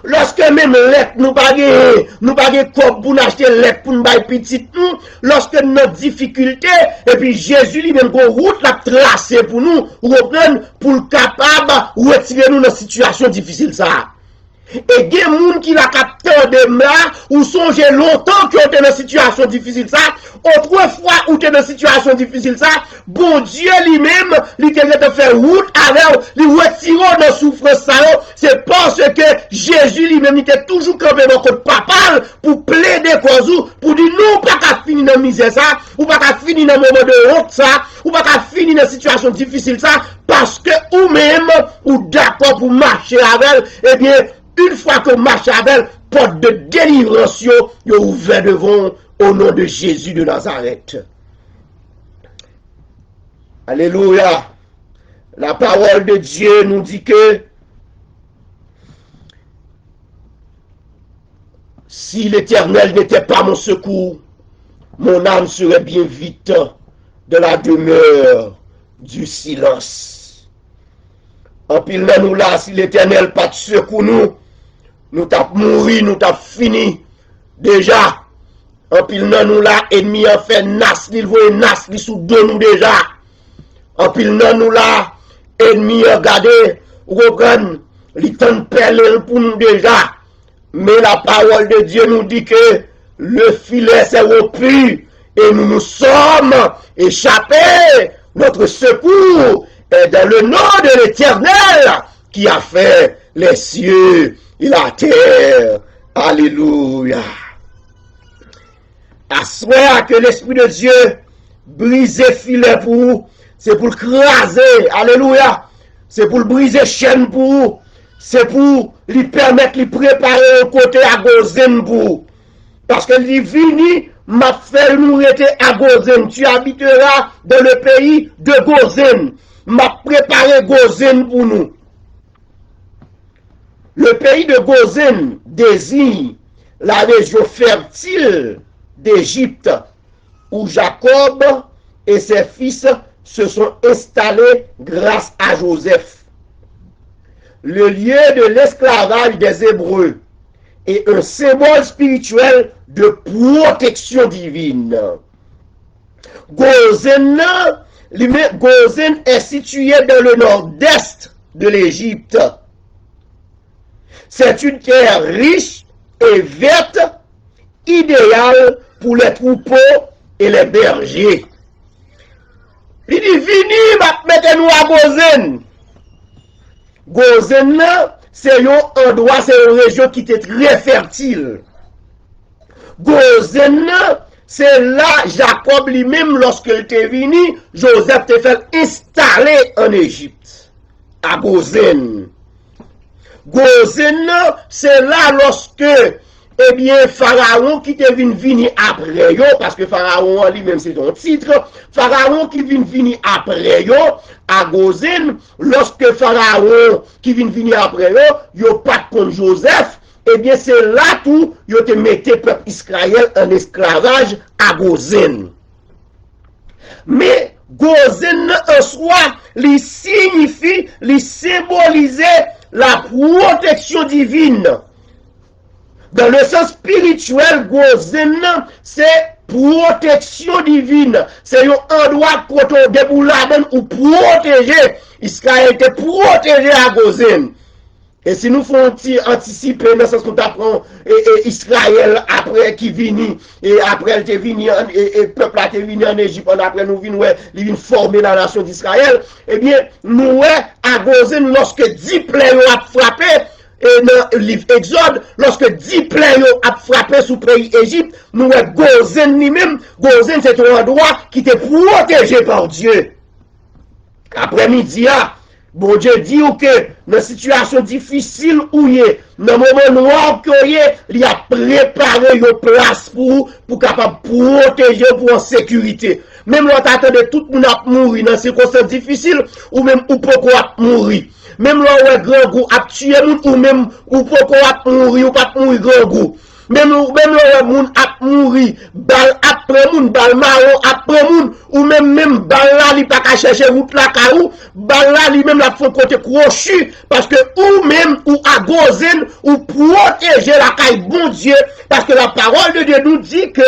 Lorsque même lettre nous pas comme pour acheter lettre pour nous petite nous, lorsque notre difficulté et puis Jésus lui-même une route l'a tracé pour nous, reprendre pour capable retirer nous dans situation difficile ça. Et il y a des gens qui la capté de là, ou songé longtemps qu'ils étaient dans une situation difficile ça, autrefois où tu es dans une situation difficile ça, bon Dieu lui-même, il te fait route avec, il retire dans souffrance ça, c'est parce que Jésus lui-même était toujours campé dans notre papa pour plaider cause, pour dire non, pas qu'à finir dans misère ça, ou pas qu'à finir dans moment de honte ça, ou pas qu'à finir dans situation difficile ça, parce que ou même, ou d'accord pour marcher avec elle, eh bien, une fois que marche avec elle, porte de délivrance yo ouvert devant au nom de Jésus de Nazareth. Alléluia. La parole de Dieu nous dit que si l'Éternel n'était pas mon secours, mon âme serait bien vite de la demeure du silence. En pile nous là, si l'Éternel pas de secours nous t'a mouru, nous t'a fini. Déjà, en pile nous là, ennemi a fait nas, il voit nas, il sous deux nous déjà. En pile nous là, ennemi a gardé, reprendre, il tente perler pour nous déjà. Mais la parole de Dieu nous dit que le filet s'est rompu et nous sommes échappés. Notre secours est dans le nom de l'Éternel qui a fait les cieux et la terre. Alléluia. Assoir que l'Esprit de Dieu brise filet pour vous, c'est pour le craser. Alléluia. C'est pour le briser chaîne pour vous. C'est pour lui permettre de préparer un côté à Gozen pour vous. Parce que lui vini, m'a fait nous rester à Gozen. Tu habiteras dans le pays de Gozen. M'a préparé Gozen pour nous. Le pays de Gozen désigne la région fertile d'Égypte, où Jacob et ses fils se sont installés grâce à Joseph. Le lieu de l'esclavage des Hébreux est un symbole spirituel de protection divine. Gozen est situé dans le nord-est de l'Égypte. C'est une terre riche et verte, idéale pour les troupeaux et les bergers. Il dit, vini, mettez-nous à Gozen. Gozen, c'est un endroit, c'est une région qui était très fertile. Gozen, c'est là Jacob lui-même, lorsqu'il était venu, Joseph te fait installer en Égypte, à Gozen. Gozen, c'est là lorsque, eh bien, Pharaon qui te venu après yo, parce que Pharaon lui-même c'est son titre, Pharaon qui venu après yo, à Gozen, lorsque Pharaon qui venu après yo pas contre Joseph, eh bien c'est là tout, yo te mette peuple Israël en esclavage à Gozen. Mais Gozen en soi, il signifie, il symbolise la protection divine. Dans le sens spirituel, Gozen, c'est protection divine. C'est un endroit pour ou protéger. Israël était protégé à Gozen. Et si nous faisons anticiper dans ce qu'on apprend, Israël après qui vini, et après elle est venu, et peuple a été venu en Égypte, après nous venons, il vient former la nation d'Israël, eh bien, nous, à Gozen, lorsque 10 plaies ont frappé, et dans le livre Exode, lorsque 10 plaies ont frappé sous le pays Égypte, nous, Gozen lui-même, Gozen c'est un endroit qui était protégé par Dieu. Après-midi, bon Dieu dit que dans une situation difficile où il est, dans le moment noir il a préparé une place pour capable protéger pour en sécurité. Même là, t'attendais tout le monde à mourir dans une circonstance difficile, ou même ou pourquoi mourir. Même là, où grand goût a tué ou même ou pourquoi mourir ou pas mourir grand goût. Même là, moun a mourir, balle après moun, balle marron après moun, ou même balle là, li pas qu'à chercher route la kaou, balle là, li même la font côté crochu, parce que ou même, ou à Gozen, ou protéger la caille bon Dieu, parce que la parole de Dieu nous dit que,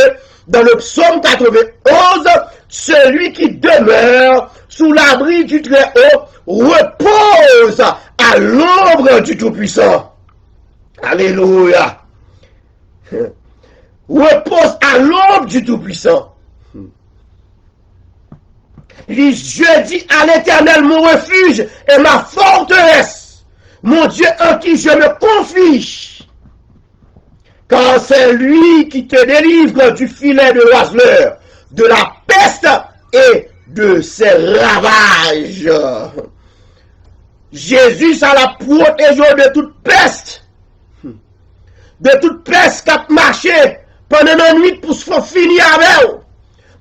dans le psaume 91, celui qui demeure sous l'abri du Très-Haut repose à l'ombre du Tout-Puissant. Alléluia. Repose à l'ombre du Tout-Puissant. Il dit, je dis à l'Éternel mon refuge et ma forteresse, mon Dieu en qui je me confie. Car c'est lui qui te délivre du filet de l'oiseleur, de la peste et de ses ravages. Jésus a la protéger de toute peste. De toute peste qui a marché pendant la nuit pour se faire finir avec.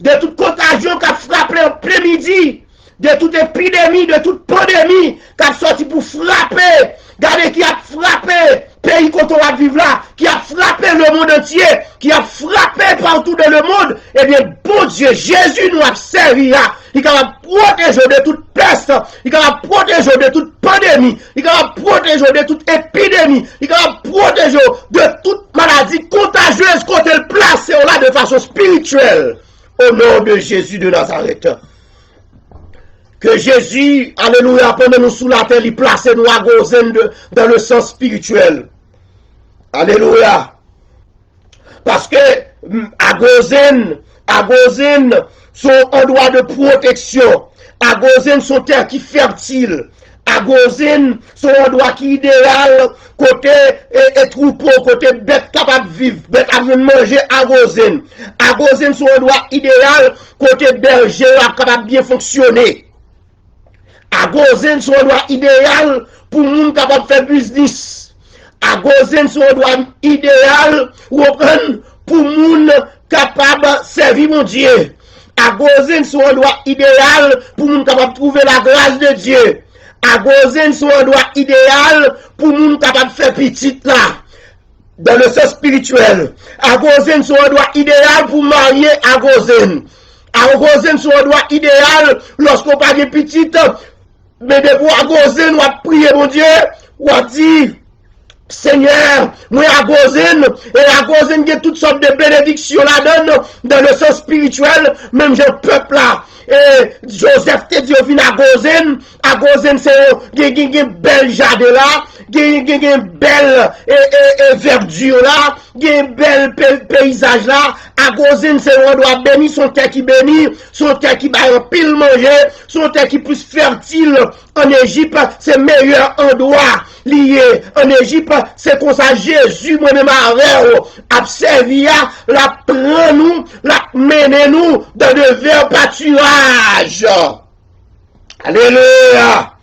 De toute contagion qui a frappé en plein midi. De toute épidémie, de toute pandémie qui a sorti pour frapper. Regardez qui a frappé pays qu'on va vivre là, qui a frappé le monde entier, qui a frappé partout dans le monde. Eh bien, bon Dieu, Jésus nous a servi là. Il va protéger de toute peste, il va protéger de toute pandémie, il va protéger de toute épidémie, il va protéger de toute maladie contagieuse qu'on est placé là de façon spirituelle. Au nom de Jésus de Nazareth. Que Jésus, alléluia, pendant nous sous la terre, il place nous à Gozen dans le sens spirituel. Alléluia. Parce que à Gozen sont endroits de protection. À Gozen sont terres qui fertiles. à Gozen, son endroit qui idéal, côté et troupeau, côté bête capable de vivre, bête capable de manger à Gozen. À Gozen, son endroit idéal, côté berger capable de bien fonctionner. À Gozen, son endroit idéal pour moun capable de faire business. À Gozen, son endroit idéal pour moun capable de servir mon Dieu. À Gozen, son endroit idéal pour moun capable de trouver la grâce de Dieu. À Gozen, son endroit idéal pour moun capable de faire petit là. Dans le sens spirituel. À Gozen, son endroit idéal pour marier à Gozen. À Gozen, son endroit idéal lorsqu'on parle de petit. Mais de vous à Gozen, on va prier mon Dieu. On va dire, Seigneur, moi à Gozen, et à Gozen, il y a toutes sortes de bénédictions là-dedans, dans le sens spirituel, même j'ai peuple là. Et Joseph te dit, vient à Gozen, c'est une belle jardin là, une belle verdure là, un bel paysage là. À Gozen, c'est un endroit béni, son terre qui bénit, son terre qui va en pile manger, son terre qui plus fertile. En Égypte, c'est meilleur endroit lié. En Égypte, c'est comme ça Jésus, moi-même, a servi, la prend nous, la mène nous dans de verts pâturages. Alléluia.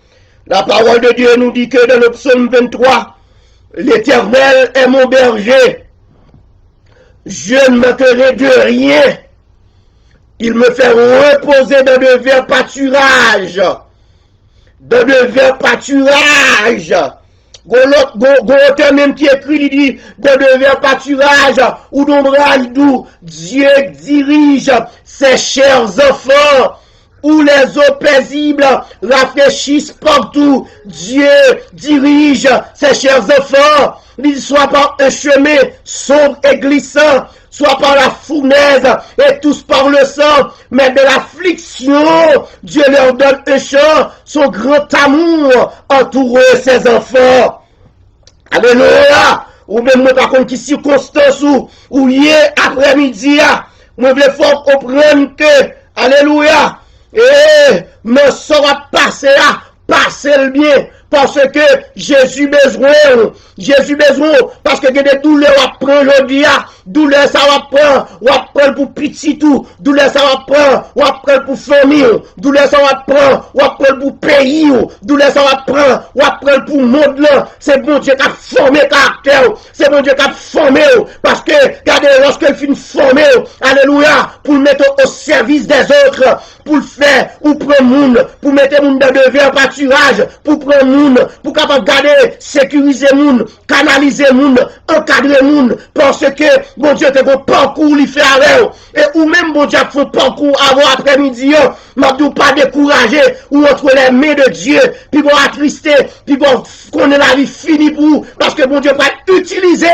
La parole de Dieu nous dit que dans le psaume 23, l'Éternel est mon berger. Je ne manquerai de rien. Il me fait reposer dans de verts pâturages. Dans de verts pâturages. L'auteur même qui écrit, il dit, dans de verts pâturages, ou d'ombrage d'où Dieu dirige ses chers enfants, où les eaux paisibles rafraîchissent partout. Dieu dirige ses chers enfants, soit par un chemin sombre et glissant, soit par la fournaise et tous par le sang, mais de l'affliction, Dieu leur donne un chant, son grand amour entoure ses enfants. Alléluia! Ou même moi par contre qui circonstance où hier après-midi, moi je voulais fort comprendre que, alléluia, mais ça va passer là, passer le bien. Parce que Jésus besoin, parce que des douleurs à prendre aujourd'hui, douleur ça va prendre pour petit tout, douleur ça va prendre pour famille, douleur ça va prendre pour pays, douleur ça va prendre pour monde là, c'est bon Dieu qui a formé caractère, c'est bon Dieu qui a formé, parce que, regardez, lorsqu'il finit formé, alléluia, pour le mettre au service des autres, pour le faire, ou prendre monde, pour mettre monde dans de verts pâturage, pour prendre monde, pour capable garder, sécuriser monde, canaliser monde, encadrer monde, parce que bon Dieu te un parcours li fait avec et ou même bon Dieu fait parcours avant après-midi, m'a dit pas décourager ou entre les mains de Dieu, puis bon attristé, puis bon connaît la vie finie pour parce que bon Dieu va utiliser,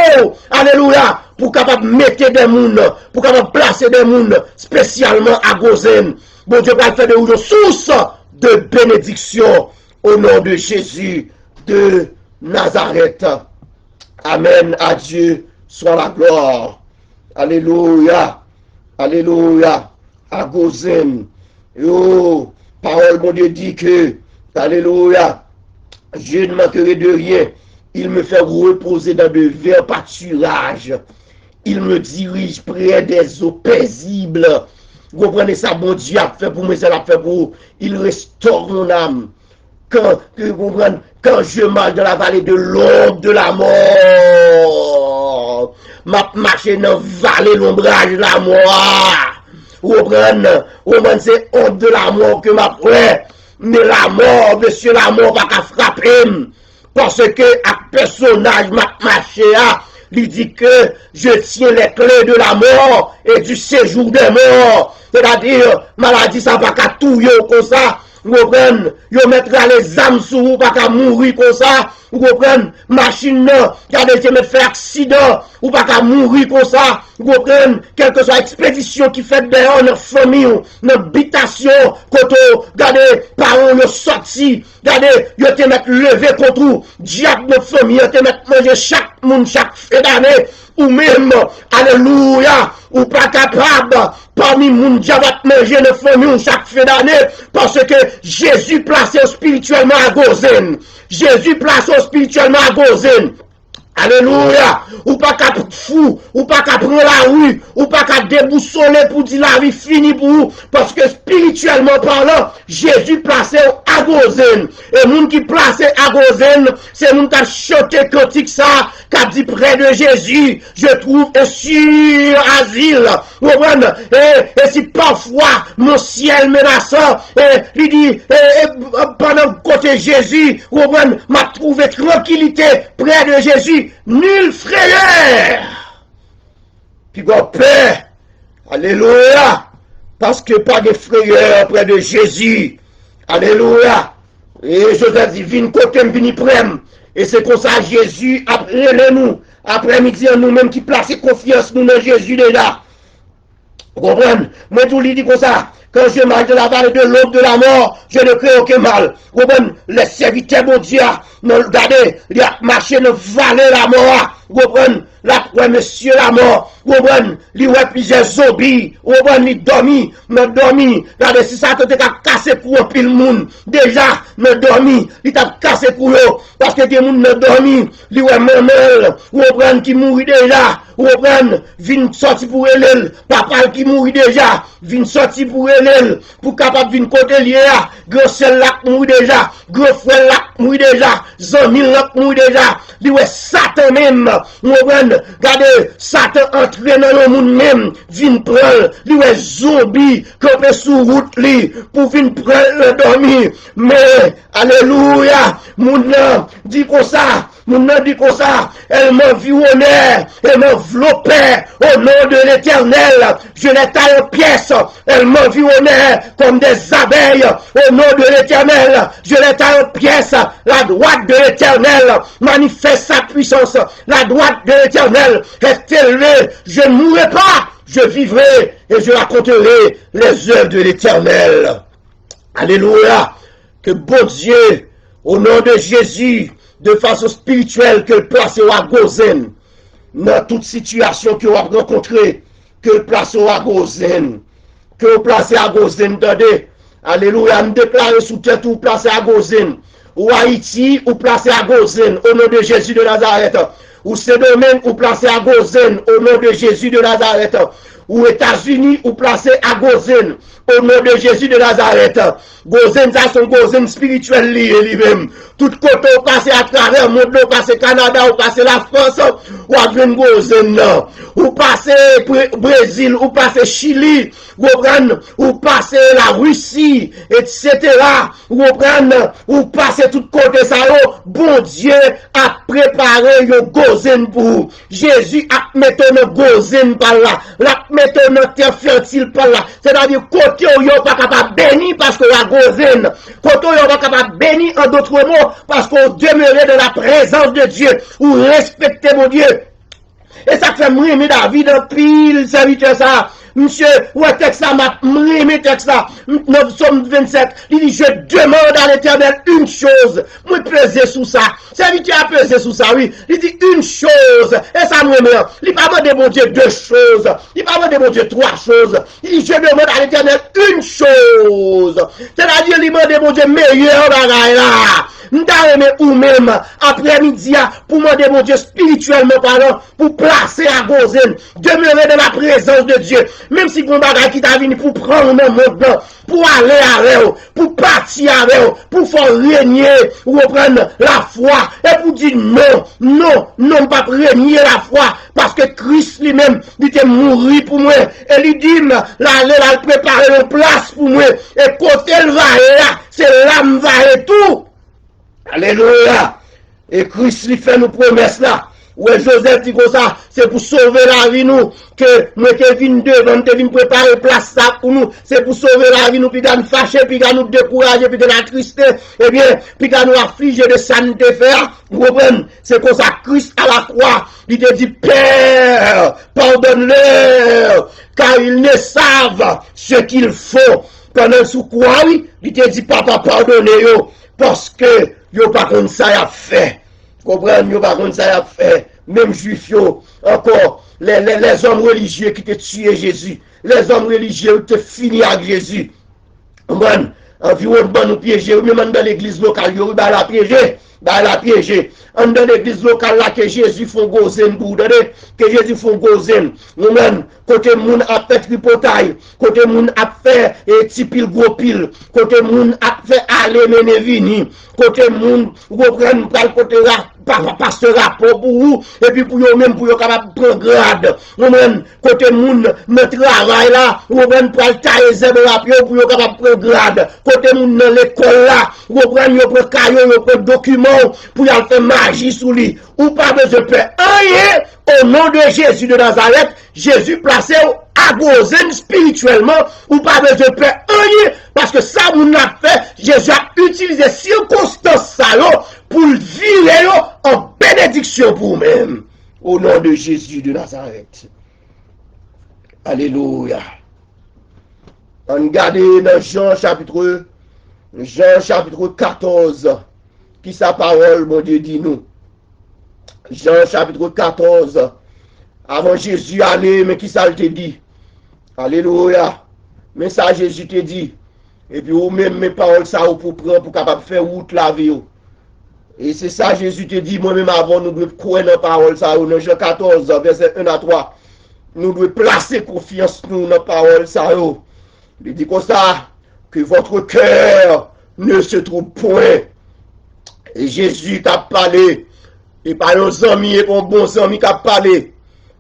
alléluia, pour capable mettre des monde, pour capable placer des monde spécialement à Gozen. Bon Dieu va faire de vous source de bénédiction. Au nom de Jésus de Nazareth. Amen. À Dieu soit la gloire. Alléluia. Alléluia. À Gozen. Oh, parole mon Dieu dit que, alléluia, je ne manquerai de rien. Il me fait reposer dans de verts pâturages. Il me dirige près des eaux paisibles. Vous comprenez ça, bon Dieu a fait pour moi, ça l'a fait pour vous. Il restaure mon âme. Quand je marche dans la vallée de l'ombre de la mort, m'a marché dans la vallée de l'ombrage de la mort. Vous comprenez, c'est honte de la mort que m'a fait. Mais la mort, monsieur, la mort va pas frapper. Parce que, à personnage m'a marché, il dit que je tiens les clés de la mort et du séjour des morts. C'est-à-dire, maladie, ça va pas tout comme ça. Vous comprenez? Vous mettra les âmes sur vous, pas qu'à mourir comme ça. Vous comprenez? Machine, non, qui a déjà fait accident, ou pas qu'à mourir comme ça. Vous comprenez? Quelle que soit l'expédition qui fait dehors, notre famille, notre habitation, quand regardez, parents, nous sortis, regardez, vous te mettre levé contre vous, diable, notre famille, vous te mettre manger chaque monde, chaque fin d'année, ou même, alléluia, ou pas capable, parmi moun diable manger de famille chaque fin d'année, parce que Jésus placé spirituellement à Gozen. Jésus placé spirituellement à Gozen. Alléluia. Ou pas qu'à fou, ou pas qu'à prendre la rue, ou pas qu'à déboussoler pour dire la vie finie pour vous. Parce que spirituellement parlant, Jésus placé à Gozen. Et moun qui placé à Gozen, c'est moun qui a chanté cantique ça, qui a dit près de Jésus, je trouve un sûr asile. Vous comprenez? Et si parfois mon ciel menaçant, il dit, pendant côté Jésus, vous comprenez, m'a trouvé tranquillité près de Jésus. Nul frayeur, puis bon paix, alléluia, parce que pas de frayeur près de Jésus, alléluia. Et Joseph dit, vine côté vini prem, et c'est comme ça Jésus après nous, après-midi, nous-mêmes qui plaçons confiance nous dans Jésus déjà. Vous comprenez? Moi tout lui dit comme ça. Quand je marche dans la vallée de l'aube de la mort, je ne crains aucun mal. Vous comprenez? Les serviteurs, mon Dieu, regardez, il a marché dans la vallée de la mort. Vous comprenez? Là, ouais, monsieur la mort. Vous comprenez? Il a plusieurs zombies. Vous comprenez? Il dormi. Regardez, si ça te cassé pour un pile monde. Déjà, il dormi. Il t'a cassé pour eux. Parce que des gens ont dormi. Il a maman. Vous comprenez? Qui mourit déjà. Vous comprenez? Vin sorti pour elle. Papa qui mourit déjà. Vin sorti pour elle. Pour capable vin côté lié. Gros sel là mourit déjà. Gros frère là mourit déjà. Zomil là mourit déjà. Il est Satan même. Vous comprenez? Regardez, Satan entraîne dans le monde même. Vin prendre. Il est zombie. Campé sous route li. Pour vin prendre le dormir. Mais, alléluia. Mon nom dit comme ça. Mon nom dit comme ça. Elle m'environnait. Elle m'enveloppait. Au nom de l'Éternel. Je l'ai taillé en pièces. Elle m'environnait comme des abeilles. Au nom de l'Éternel. Je l'ai taillé en pièces. La droite de l'Éternel manifeste sa puissance. La droite de l'Éternel est élevée. Je ne mourrai pas. Je vivrai et je raconterai les œuvres de l'Éternel. Alléluia. Que bon Dieu, au nom de Jésus, de façon spirituelle, que le place à Gozen, dans toute situation que vous avez rencontrée, que le place à Gozen, que le place à Gozen, attendez, alléluia, me déclarer sous tête ou place à Gozen, ou Haïti, ou place à Gozen, au nom de Jésus de Nazareth, ou Sédomen, ou place à Gozen, au nom de Jésus de Nazareth, ou États-Unis, ou placé à Gozen, au nom de Jésus de Nazareth. Gozen, ça son Gozen spirituel lié lui-même. Tout côté ou passé à travers le monde, ou passé Canada, ou passé la France, ou à une Gozen là. Ou passé Brésil, ou passé Chili, ou passé la Russie, etc. Ou passé tout côté ça, bon Dieu a préparé le Gozen pour vous. Jésus a mis un Gozen par là. La mettre dans terre fertile par là. C'est-à-dire, côté où vous pas capable de bénir parce que la Gozen. Côté où vous pas capable de bénir en d'autres mots parce qu'on demeurait dans la présence de Dieu. Ou respectez mon Dieu. Et ça fait m'aimer David en pile, serviteur ça. Monsieur, ouais, texte ça, m'a m'aimer texte ça. Nous sommes 27. Il dit, je demande à l'Éternel une chose. Moi, peser sous ça. Serviteur a pesé sous ça, oui. Il dit une chose. Et ça m'aimer. Il pas demandé mon Dieu deux choses. Il pas demandé mon Dieu trois choses. Il dit, je demande à l'Éternel une chose. C'est-à-dire, il demande mon Dieu meilleur bagaille là. M'ta ou même après-midi pour demander mon Dieu spirituellement parlant pour placer à Gozen, demeurer dans la présence de Dieu, même si vous bagage qui t'a venu pour prendre mon monde, pour aller avec eux, pour partir avec eux, pour faire régner ou reprendre la foi et pour dire non pas régner la foi parce que Christ lui-même il était mort pour moi et lui dit l'aller la préparer une place pour moi et côté le va là c'est là me va et tout. Alléluia. Et Christ lui fait nos promesses là. Ouais, Joseph dit comme ça, c'est pour sauver la vie nous, que moi qui venu devant, te venu préparer place ça pour nous, c'est pour sauver la vie nous, puis nous fâcher, puis nous décourager, puis nous attrister, eh bien, puis nous affliger de santé faire, vous comprenez? C'est comme ça, Christ à la croix, il te dit, Père, pardonne-leur, car ils ne savent ce qu'ils font. Pendant sous quoi, oui, il te dit, papa, pardonnez-yo, parce que, yo pas comme ça y a fait. Comprenez, yo pas comme ça y a fait. Même juif yo, encore, les hommes religieux qui te tué Jésus. Les hommes religieux qui te fini avec Jésus. Bon, environnement nous piéger, même dans l'église locale, il va la piéger. Dans l'église locale là que Jésus font gozen pour donner, que Jésus font gozen. Nous-mêmes, côté moun a fait tripotaille, côté moun a fait tipil gros pile, côté moun a fait aller mener vini, côté moun reprendre pral côté pasteur rapport pour vous, et puis pour vous même pour vous capable prendre grade. Nous-mêmes, côté moun notre travail là, reprendre pral tailler zèbre rapport pour vous capable prendre grade. Côté moun dans l'école là, reprendre yo prendre caillou, yo prendre document pour y faire magie sous lui. Ou pas besoin de faire rien au nom de Jésus de Nazareth. Jésus placé à gozen spirituellement. Ou pas besoin de faire rien parce que ça vous a fait. Jésus a utilisé circonstances ça pour virer en bénédiction pour vous-même. Au nom de Jésus de Nazareth. Alléluia. On regarde dans Jean chapitre 14. Qui sa parole, mon Dieu, dit nous. Jean chapitre 14. Avant Jésus aller, mais qui ça te dit? Alléluia. Mais ça Jésus te dit. Et puis ou même mes paroles ça ou pour prendre pour capable faire route la vie. Et c'est ça Jésus te dit, moi-même avant nous devons croire dans la parole ça dans Jean 14 verset 1 à 3. Nous devons placer confiance nous dans la parole ça. Il dit comme ça que votre cœur ne se trouve point. Et Jésus qui a parlé, et pas un ami, et pas un bon ami qui a parlé,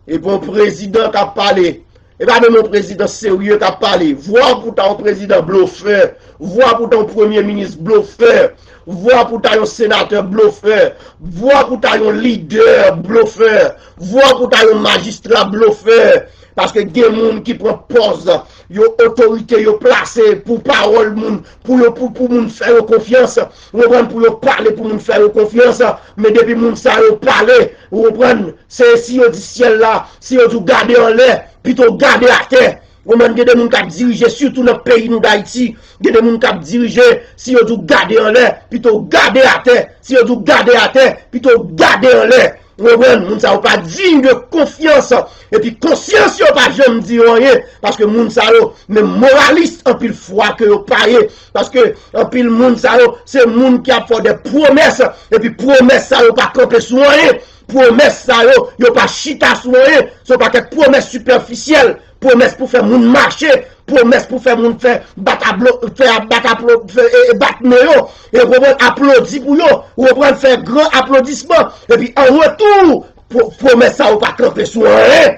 et pas un président qui a parlé, et pas même un président sérieux qui a parlé. Voir pourtant un président bluffeur, voir pourtant un premier ministre bluffeur, voir pourtant un sénateur bluffeur, voir pourtant un leader bluffeur, voir pourtant un magistrat bluffeur. Parce que des gens qui prennent pause, yo autorité yo placé pour parole moun, pour moun faire confiance, pour yo parler pour moun faire confiance, mais depuis moun ça yo parler, vous comprenez, c'est si yo dit ciel là, si yo tout garder en l'air, plutôt garder à terre. Vous même des gens qui diriger surtout dans le pays nous d'Haïti, des gens qui diriger si yo tout garder en l'air, plutôt garder à terre, si yo tout garder à terre, plutôt garder en l'air. Moun sa ou pas digne de confiance et puis conscience yo pas jamais dire rien parce que moun sa yo même moraliste en pile foi que yo paye parce que en pile moun sa yo c'est moun qui a fait des promesses et puis promesses ça yo pas camper sur rien promesses ça yo pas chita sur rien c'est pas quelque promesse superficielle promesse pour faire moun marcher promesse pour faire moun faire battre et reprendre applaudit pour yo reprendre faire grand applaudissement et puis en retour promesse ça ou pas camper sur rien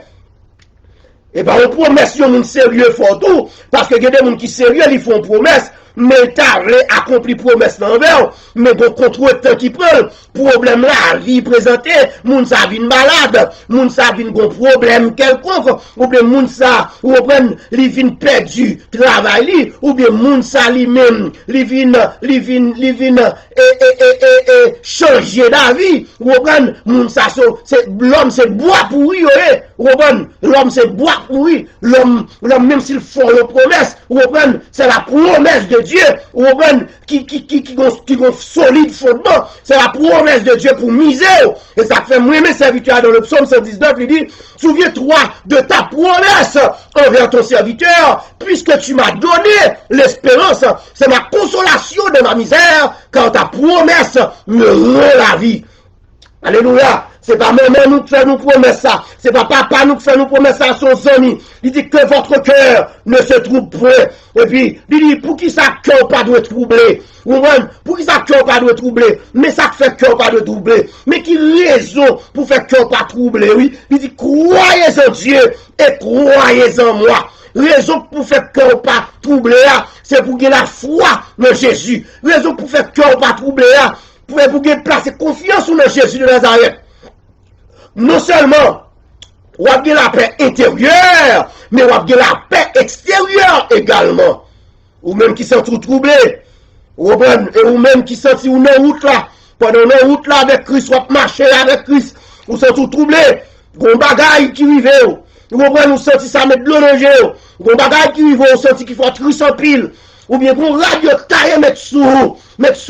et ben on promesse yo moun sérieux fort tout parce que il y a des moun qui sérieux ils font promesse mais t'as accompli promesse l'envers mais bon contrôle temps qui prend problème là vie présenté moun sa vinn malade moun sa vinn gon problème quelconque ou bien moun sa ou prenne li vinn perdu travail li ou bien moun sa li même li vinn changer d'avis ou prenne moun sa c'est l'homme c'est bois pourri ou prenne l'homme c'est bois pourri l'homme même s'il font la promesse ou prenne c'est la promesse de Dieu, ou bien qui solide fondement, c'est la promesse de Dieu pour miser. Et ça fait moi mes serviteurs dans le psaume 119, il dit, souviens-toi de ta promesse envers ton serviteur, puisque tu m'as donné l'espérance, c'est ma consolation de ma misère, quand ta promesse me rend la vie. Alléluia. C'est pas maman nous qui fait nous promesses ça. C'est pas papa nous qui fait nous promesses ça à son ami. Il dit que votre cœur ne se trouble point. Et puis, il dit, pour qui ça cœur pas doit troubler? Pour qui ça cœur pas doit troubler? Mais ça fait cœur pas doit troubler. Mais qui raison pour faire cœur pas troubler? Oui. Il dit, croyez en Dieu et croyez en moi. Raison pour faire cœur pas troubler, c'est pour gagner la foi dans Jésus. Raison pour faire cœur pas troubler, pour gagner placer confiance dans Jésus de Nazareth. Non seulement, ou avez la paix intérieure, mais ou avez la paix extérieure également. Ou même qui sont tout troublés. Ou même qui sont sur une route là. Pendant une route là avec Christ, ou marcher avec Christ. Ou sont tout troublés. Gon bagaille qui rive. Ou senti ça mettre de l'eau dans le jeu. Gon bagaille qui rive, ou senti qu'il faut Christ en pile. ou bien qu'on radio taille mettre sous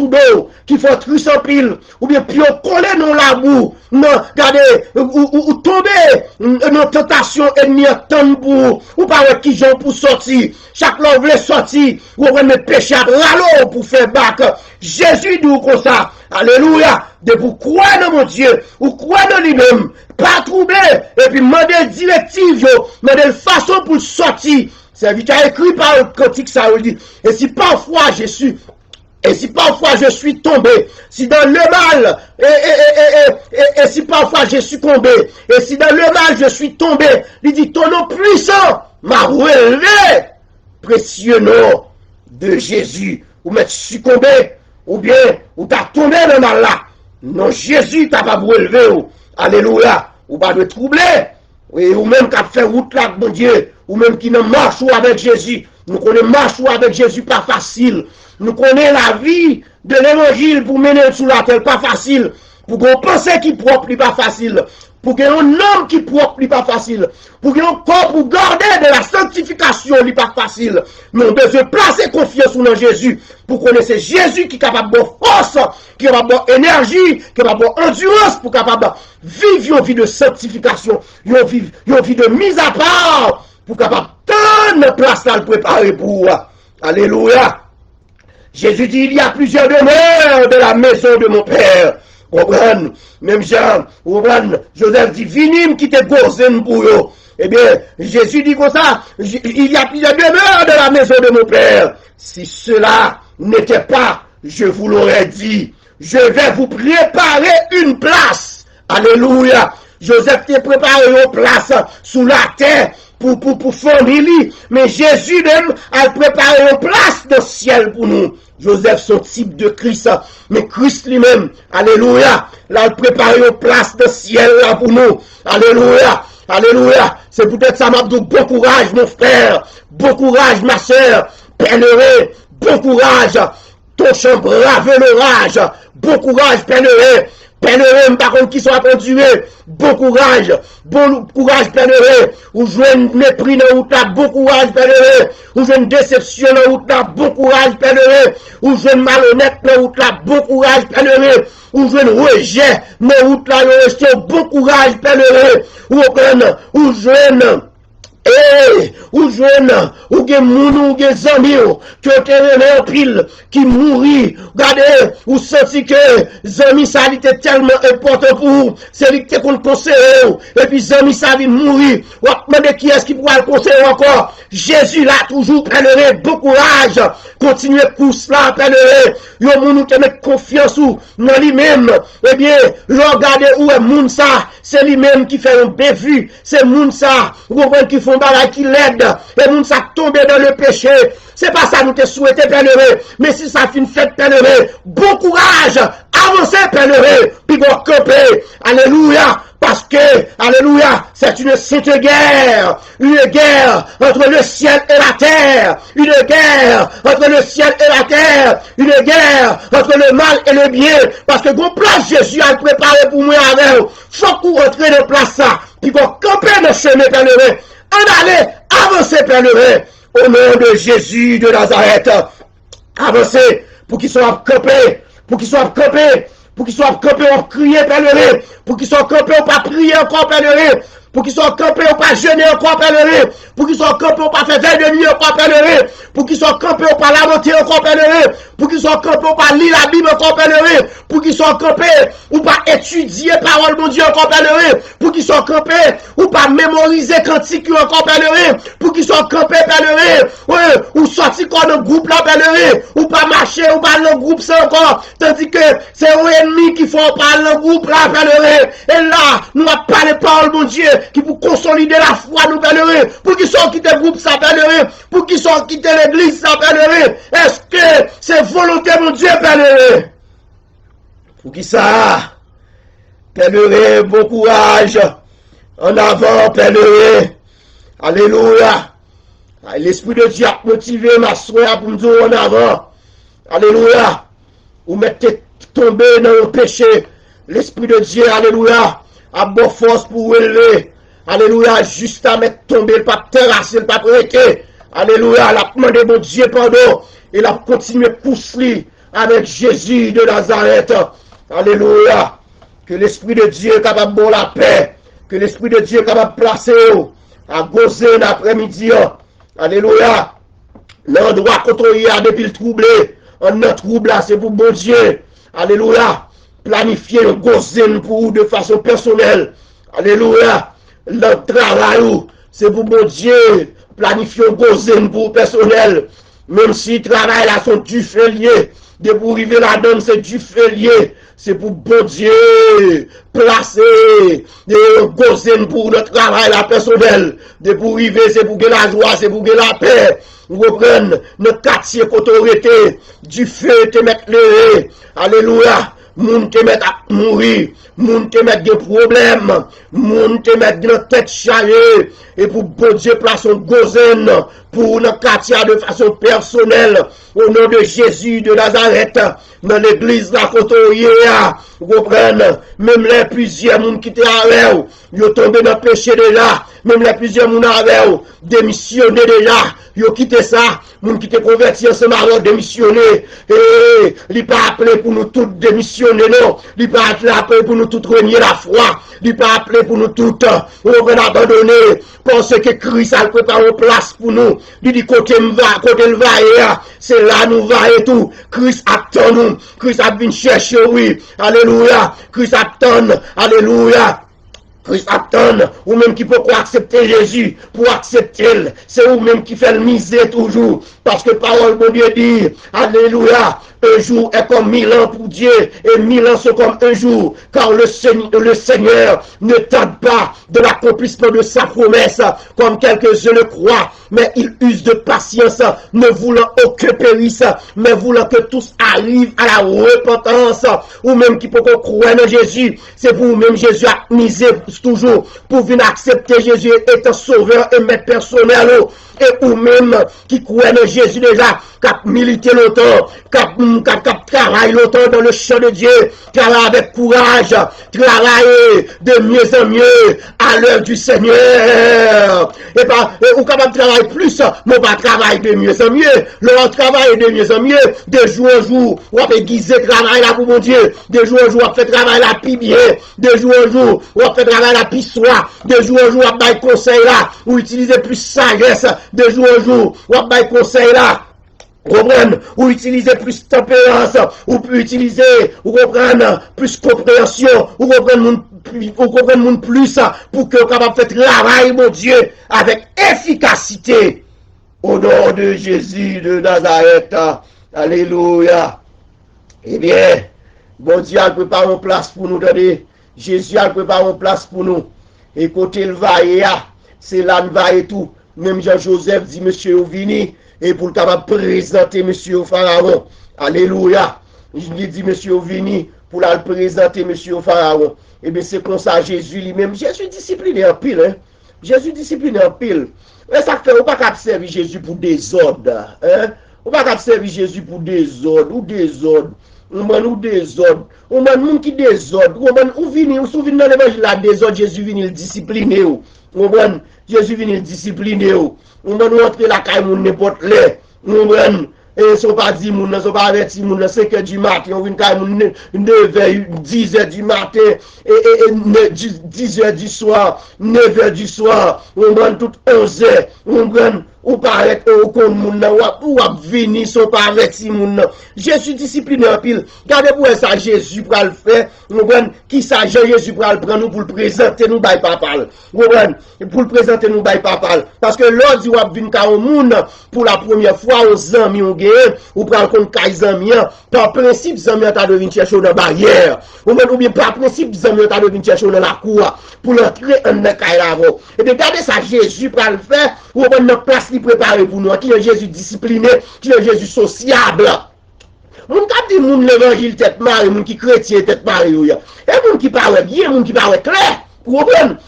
dos, qui faut trus en pile, ou bien puis on coller dans la boue, non, regardez, ou tomber dans tentation ennemi attend pour, ou pas qui j'en pour sortir, chaque l'homme veut sortir, ou on met péché à râler pour faire bac, Jésus dit comme ça, alléluia, de vous croire dans mon Dieu, ou croire dans lui-même, pas troubler, et puis demander directive, demander façon pour sortir. C'est vite écrit par le cantique, ça veut dire, et si parfois je suis tombé, si dans le mal, et si parfois je suis tombé, et si dans le mal je suis tombé, il dit, ton nom puissant m'a relevé, précieux nom de Jésus, ou m'être succombé, ou bien, ou t'as tombé dans le mal là, non, Jésus t'a pas relevé, alléluia, ou pas de troubler, ou même qui a fait route là, mon Dieu, ou même qui ne marche avec Jésus, nous connaissons marche avec Jésus pas facile, nous connaissons la vie de l'évangile pour mener sous la terre pas facile, pour qu'on pense qui propre pas facile, pour qu'il y ait un homme qui propre pas facile, pour qu'il y ait un corps pour garder de la sanctification pas facile, mais on doit placer confiance dans Jésus, pour connaître Jésus qui est capable de force, qui est capable d'énergie, qui est capable d'endurance, pour capable vivre une vie de sanctification, une vie de mise à part, pour capable de notre place à le préparer pour. Alléluia. Jésus dit, il y a plusieurs demeures de la maison de mon Père. Comprenez? Même Jean, Joseph dit, vinim qui te gozen pour eux. Eh bien, Jésus dit comme ça, il y a plusieurs demeures de la maison de mon Père. Si cela n'était pas, je vous l'aurais dit, je vais vous préparer une place. Alléluia. Joseph t'a préparé une place sous la terre pour famille, mais Jésus même a préparé une place de ciel pour nous. Joseph, son type de Christ, mais Christ lui-même, alléluia, là, il prépare une place de ciel là pour nous. Alléluia, alléluia. C'est peut-être ça m'a dit bon courage, mon frère, bon courage, ma soeur, pèlerin, bon courage, ton champ brave l'orage, bon courage, pèlerin. Pèlerin, par contre, qui sont conduits, bon courage, pèlerin, ou jouer un mépris dans la route là, bon courage, pèlerin, ou jouer une déception dans la route là, bon courage, pèlerin, ou jouer un malhonnête dans la route là, bon courage, pèlerin, ou jouer un rejet dans la route là, bon courage, pèlerin, ou jouer ou jeune, ou gen moun, ou gen zami, qui ont été en pile, qui mourit, regardez, ou senti que zami ça était tellement important pour vous, c'est lui qui te conseille, et puis zami ça vient mourir, ou demandez qui est-ce qui pourra le conseiller encore, Jésus là, toujours pèlerin, bon courage, continuez course là, pèlerin, yon moun qui met confiance ou, dans lui-même, eh bien, regardez où est moun ça, c'est lui-même qui fait un bévu, c'est moun ça, vous comprenez qui font bagay qui l'aide, et moun ça tombe dans le péché, c'est pas ça nous te souhaité pèlerin, mais si ça finit fait pèlerin, bon courage, avancez pèlerin, puis vous camper, alléluia, parce que, alléluia, c'est une sainte guerre entre le ciel et la terre, une guerre entre le ciel et la terre, une guerre entre le mal et le bien, parce que bon place Jésus a préparé pour moi avec, faut qu'on rentre dans place ça, puis vous camper le chemin pèlerin, en aller, avancez pèlerin, au nom de Jésus de Nazareth, avancez, pour qu'ils soient campés, pour qu'ils soient campés, on crier pèlerin, pour qu'ils soient campés, on pas prier encore pèlerin, pour qu'ils soient campés, on pas jeûner encore pèlerin, pour qu'ils soient campés, on pas faire veille de nuit encore pèlerin, pour qu'ils soient campés, on pas lamenter encore pèlerin, pour qu'ils soient campés, on pas lire la Bible encore pèlerin, pour qu'ils soient campés, ou pas étudier parole de Dieu encore pèlerin, pour qu'ils soient campés, ou pas mémoriser cantique encore pèlerin, pour qu'ils soient campés pèlerin, ouais, ou sortir comme dans le groupe là pèlerin, ou pas marcher, ou pas dans le groupe ça encore, tandis que c'est un ennemi qui font parler dans le groupe là pèlerin, et là, nous avons parlé parole de Dieu, qui pour consolider la foi nous pèlerin, pour qu'ils soient quittés le groupe ça pèlerin, pour qu'ils soient quittés l'église ça pèlerin, est-ce que c'est volonté mon Dieu pèlerin? Pour qui ça? Pèlerin, bon courage, en avant pèlerin, alléluia, l'esprit de Dieu a motivé ma soeur pour me dire en avant, alléluia, ou mettez tomber dans le péché, l'esprit de Dieu, alléluia, a bonne force pour vous élever. Alléluia, juste à mettre tomber, pas terrasser, pas prêter. Alléluia, la demande de mon Dieu pardon. Et la continuer à pousser avec Jésus de Nazareth. Alléluia. Que l'Esprit de Dieu est capable de la paix. Que l'Esprit de Dieu est capable de placer à Gozen après-midi. Alléluia. L'endroit quand on y a depuis le troublé. Un trouble là, c'est pour bon Dieu. Alléluia. Planifier un Gozen pour vous de façon personnelle. Alléluia. Le travail, c'est pour bon Dieu. Planifier un Gozen pour personnel. Même si le travail là sont du félier. De pour arriver là-dedans, c'est du félier. C'est pour bon Dieu placer des Gozen pour le travail la personnel. De pour arriver, c'est pour que la joie, c'est pour que la paix. Vous reprenez notre quartier qu'autorité du feu te mettre le. Alléluia. Moun te mettre à mourir, moun te mettre des problèmes, moun te mettre dans tête chargée, et pour bon Dieu place un Gozen pour notre quartier de façon personnelle, au nom de Jésus de Nazareth, dans l'église la côtoyer, vous comprenez, même les plusieurs moun qui étaient avec, ils sont tombés dans le péché déjà, même les plusieurs moun avec, démissionné déjà, ils ont quitté ça, moun qui étaient convertis ensemble alors démissionné, et il pas appelé pour nous tous démissionner, non, il pas appelé pour nous tous renier la foi, il pas appelé pour nous tous abandonner, parce que Christ a préparé une place pour nous, il dit côté le va, c'est là nous va et tout, Christ attend nous, Christ a venu chercher, oui, alléluia, Christ attend, alléluia. Christ attend, ou même qui peut accepter Jésus, pour accepter, c'est ou même qui fait le misère toujours, parce que parole de Dieu dit, alléluia, un jour est comme 1000 ans pour Dieu, et 1000 ans sont comme un jour, car le Seigneur ne tarde pas de l'accomplissement de sa promesse, comme quelques-uns le croient, mais il use de patience, ne voulant aucun périsse, mais voulant que tous arrivent à la repentance, ou même qui peut croire en Jésus, c'est pour même Jésus a misé toujours pour venir accepter Jésus étant sauveur et maître personnel, et ou même qui croient en Jésus déjà, qui a milité longtemps, qui a travaillé longtemps dans le champ de Dieu, travaille avec courage, travaille de mieux en mieux à l'heure du Seigneur. Ou capable de travailler plus, mais pas travailler de mieux en mieux. Leur travail de mieux en mieux, de jour en jour, on va aiguiser travail là pour mon Dieu, de jour en jour, on fait travail là plus bien, de jour en jour, on fait travail là plus soir, de jour en jour, on va conseil là, ou utiliser plus sagesse, de jour en jour, on va conseil là. Ou utiliser plus tempérance, ou utiliser, ou reprendre plus compréhension, ou reprendre monde plus pour que vous capable de faire travail, mon Dieu, avec efficacité. Au nom de Jésus de Nazareth. Alléluia. Eh bien, bon Dieu a préparé une place pour nous donner. Jésus a préparé une place pour nous. Et côté le vaillé, c'est là le vaillé tout. Même Jean-Joseph dit, monsieur Ovini, et pour le capable présenter monsieur au Pharaon. Alléluia. Je lui dis monsieur Ovini, pour la présenter monsieur au Pharaon. Et bien c'est comme ça Jésus lui-même. Jésus discipliné en pile. Hein? Jésus discipliné en pile. Et ça fait, on ne peut pas servir Jésus pour désordre. Hein? On ne peut pas servir Jésus pour désordre ou désordre. On désordre. On monde qui désordre. On vient dans l'évangile là, désordre, Jésus vient le discipliner. Jésus vient le discipliner. On va rentrer la caille, on n'importe l'air. Et sont pas 10 moun, sont pas avertis moun, 5h du matin, on vient quand même 9h, 10h du matin, et 10h du soir, 9h du soir, on prend tout 11h, on prend, ou paraît, ou kon moun, ou venir, sont pas avertis moun. Jésus discipliné en pile. Regardez pour ça, Jésus pour le faire, on prend, qui ça, Jésus pour le prendre, pour le présenter, nous, by papa. On prend, pour le présenter, nous, by papa. Parce que l'autre, ou venir quand moun, pour la première fois, aux amis, on ou prend compte kay zami par principe zami ta devine chercher dans barrière ou bien par principe zami ta devine chercher dans la cour pour l'entrer en kay là-bas et bien regardez ça Jésus pour le faire ou on notre place li préparé pour nous qui est Jésus discipliné qui est Jésus sociable. Moun ka di moun l'évangile tête marée moun qui chrétien tête marée yo et moun qui parle bien moun qui parle clair.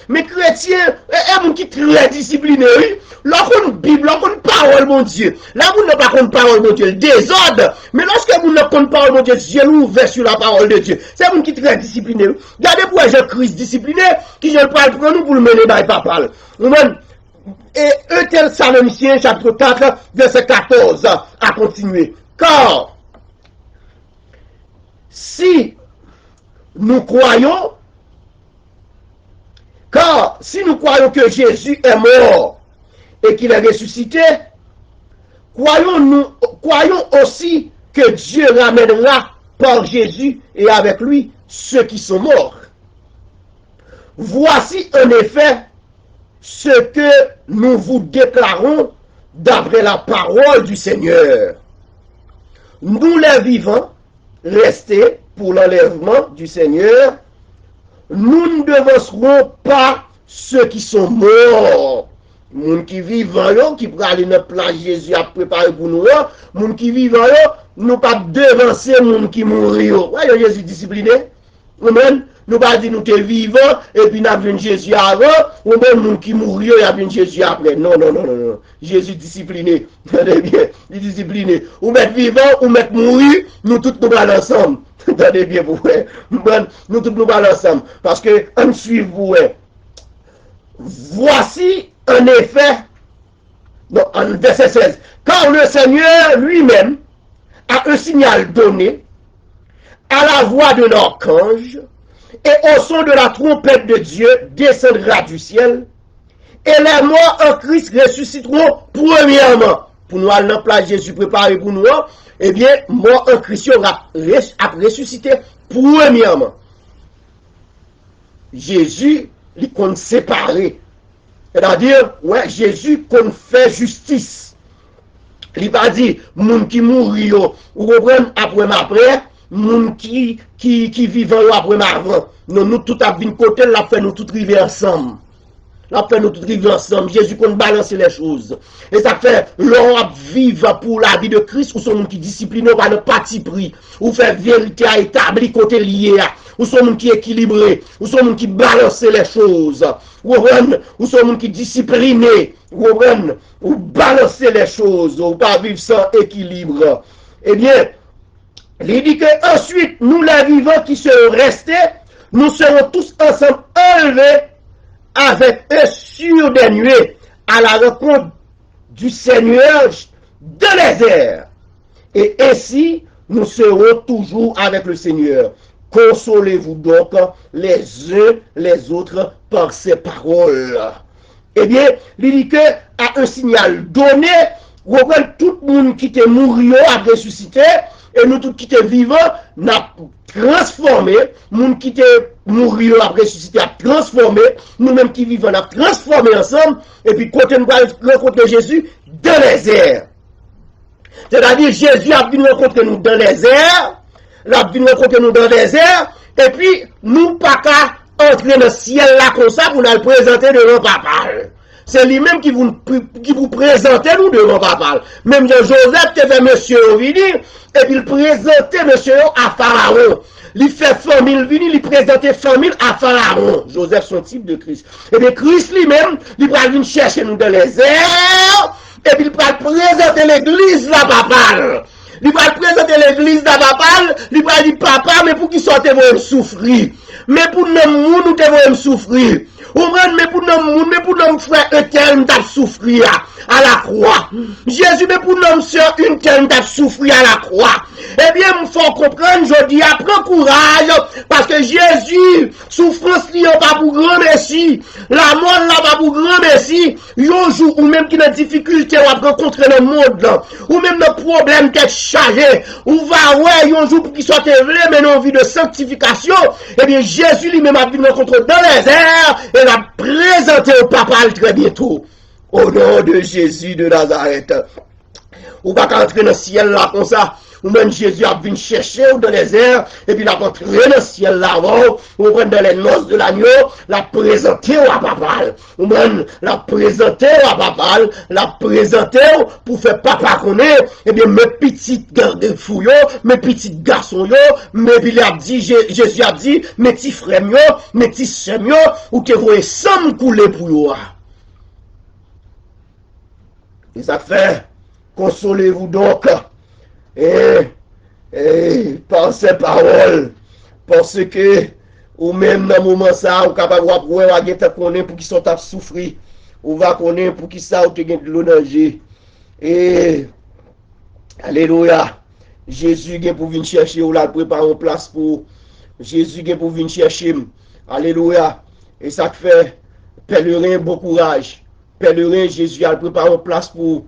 Mais chrétien, et moun qui très discipliné, oui. Lorsqu'on Bible, lorsqu'on parole, mon Dieu. Là, vous n'avez pas contre parole, mon Dieu, le désordre. Mais lorsque vous n'avez pas contre parole, mon Dieu, Dieu ouvert sur la parole de Dieu. C'est moun qui très discipliné. Regardez pour Jésus-Christ discipliné, qui je le prends pour nous pour le mener par papa. Et 1 Thessaloniciens chapitre 4, verset 14, à continuer. Car si nous croyons que Jésus est mort et qu'il est ressuscité, croyons aussi que Dieu ramènera par Jésus et avec lui ceux qui sont morts. Voici en effet ce que nous vous déclarons d'après la parole du Seigneur. Nous les vivants, restés pour l'enlèvement du Seigneur, nous ne devancerons pas ceux qui sont morts. Moun qui vivent, qui prennent aller dans le plan Jésus a préparé pour nous, moun qui vivent, nous pas devancer moun qui mourent. Voyez Jésus discipliné. Amen. Nous pas dire nous te vivants et puis nous avons Jésus avant, ou même moun qui mourent, y a Jésus après. Non. Jésus discipliné. Attendez bien, il discipliné. Ou mettre vivant, ou mettre mourir, nous tous nous allons ensemble. Attendez bien pour vous. Nous tous nous allons ensemble. Parce que, on suit vous. Voici en effet, en verset 16, car le Seigneur lui-même a un signal donné à la voix d'un archange et au son de la trompette de Dieu descendra du ciel et les morts en Christ ressusciteront premièrement. Pour nous aller dans la place Jésus préparé pour nous, eh bien, mort en Christ aura ressuscité premièrement. Jésus, il compte séparer. C'est-à-dire, ouais, Jésus qu'on fait justice. Il va dire, moun qui mourit, ou reprennent après, moun qui vivent après avant. Nous tout à bin côté, la fait nous tout river ensemble. La fait nous tout river ensemble. Jésus qu'on balance les choses. Et ça fait, l'on vivre pour la vie de Christ, ou son moun qui discipline, ou pas le parti pris, ou fait vérité à établir côté lié. Ou sont moun qui équilibré, ou sont moun qui balance les choses, ou sont moun qui discipliné, ou balance les choses, ou pas vivre sans équilibre. Eh bien, il dit que ensuite, nous les vivants qui seront restés, nous serons tous ensemble enlevés avec eux sur des nuées à la rencontre du Seigneur dans les airs. Et ainsi, nous serons toujours avec le Seigneur. Consolez-vous donc les uns les autres par ces paroles. Eh bien, il dit que à un signal donné, tout le monde qui était mort a ressuscité, et nous tous qui étaient vivants, n'a transformé, monde qui était mort a ressuscité, a transformé, nous-mêmes qui vivons, a transformé ensemble, et puis quand nous allons rencontrer Jésus dans les airs. C'est-à-dire, Jésus a venu rencontrer nous dans les airs, la vie rencontrer nous dans les airs, et puis nous pas qu'à entrer dans le ciel là comme ça pour nous le présenter devant papa. C'est lui-même qui vous présente nous devant papa. Même Joseph te fait monsieur venir, et puis il présentait monsieur à Pharaon. Il fait famille, il présentait famille à Pharaon. Joseph, son type de Christ. Et bien Christ lui-même, il va venir chercher nous dans les airs, et puis il va présenter l'église là papa. Il va présenter l'église d'Abapal, il va dire papa, mais pour qui sortez vous souffrir. Mais pour nous, nous devons souffrir. Mais pour nous, frère, un tel t'a souffrir à la croix. Jésus, mais pour nous, sœur, une telle t'a souffrir à la croix. Eh bien, il faut comprendre, je dis, prends courage, parce que Jésus, souffrance liée pas pour grand messie, la mort là pas pour grand messie, un jour, ou même qui a des difficultés, on va rencontrer le monde, ou même le problème qui est chargé, ou va, ouais, un jour pour qu'il soit élevé, mais non, vie de sanctification, eh bien, Jésus lui-même a vu nous rencontrer dans les airs, et l'a présenté au papa très bientôt. Au nom de Jésus de Nazareth. Ou pas qu'entrer dans le ciel là comme ça. Ou même Jésus a venu chercher dans les airs. Et puis il a entré dans le ciel là-bas. Ou prendre dans les noces de l'agneau. La présenter à papa. Ou même la présenter à papa. La présenter pour faire papa connaître. Et bien mes petites gardes fouilles. Mes petits garçons. Mais il a dit, Jésus a dit, mes petits frères, mes petits sœurs. Ou te voyez sans couler pour eux. Et ça fait, consolez-vous donc, et par ces paroles, parce que, ou même dans le moment ça, ou capable de voir, pour qu'ils sont à souffrir, ou va connaître pour qui ça ou te gagne de l'eau danger. Et alléluia. Jésus vient pour venir chercher ou là préparer une place pour Jésus vient pour venir chercher. Alléluia. Et ça te fait pèlerin bon courage. Pèlerin Jésus a préparé une place pour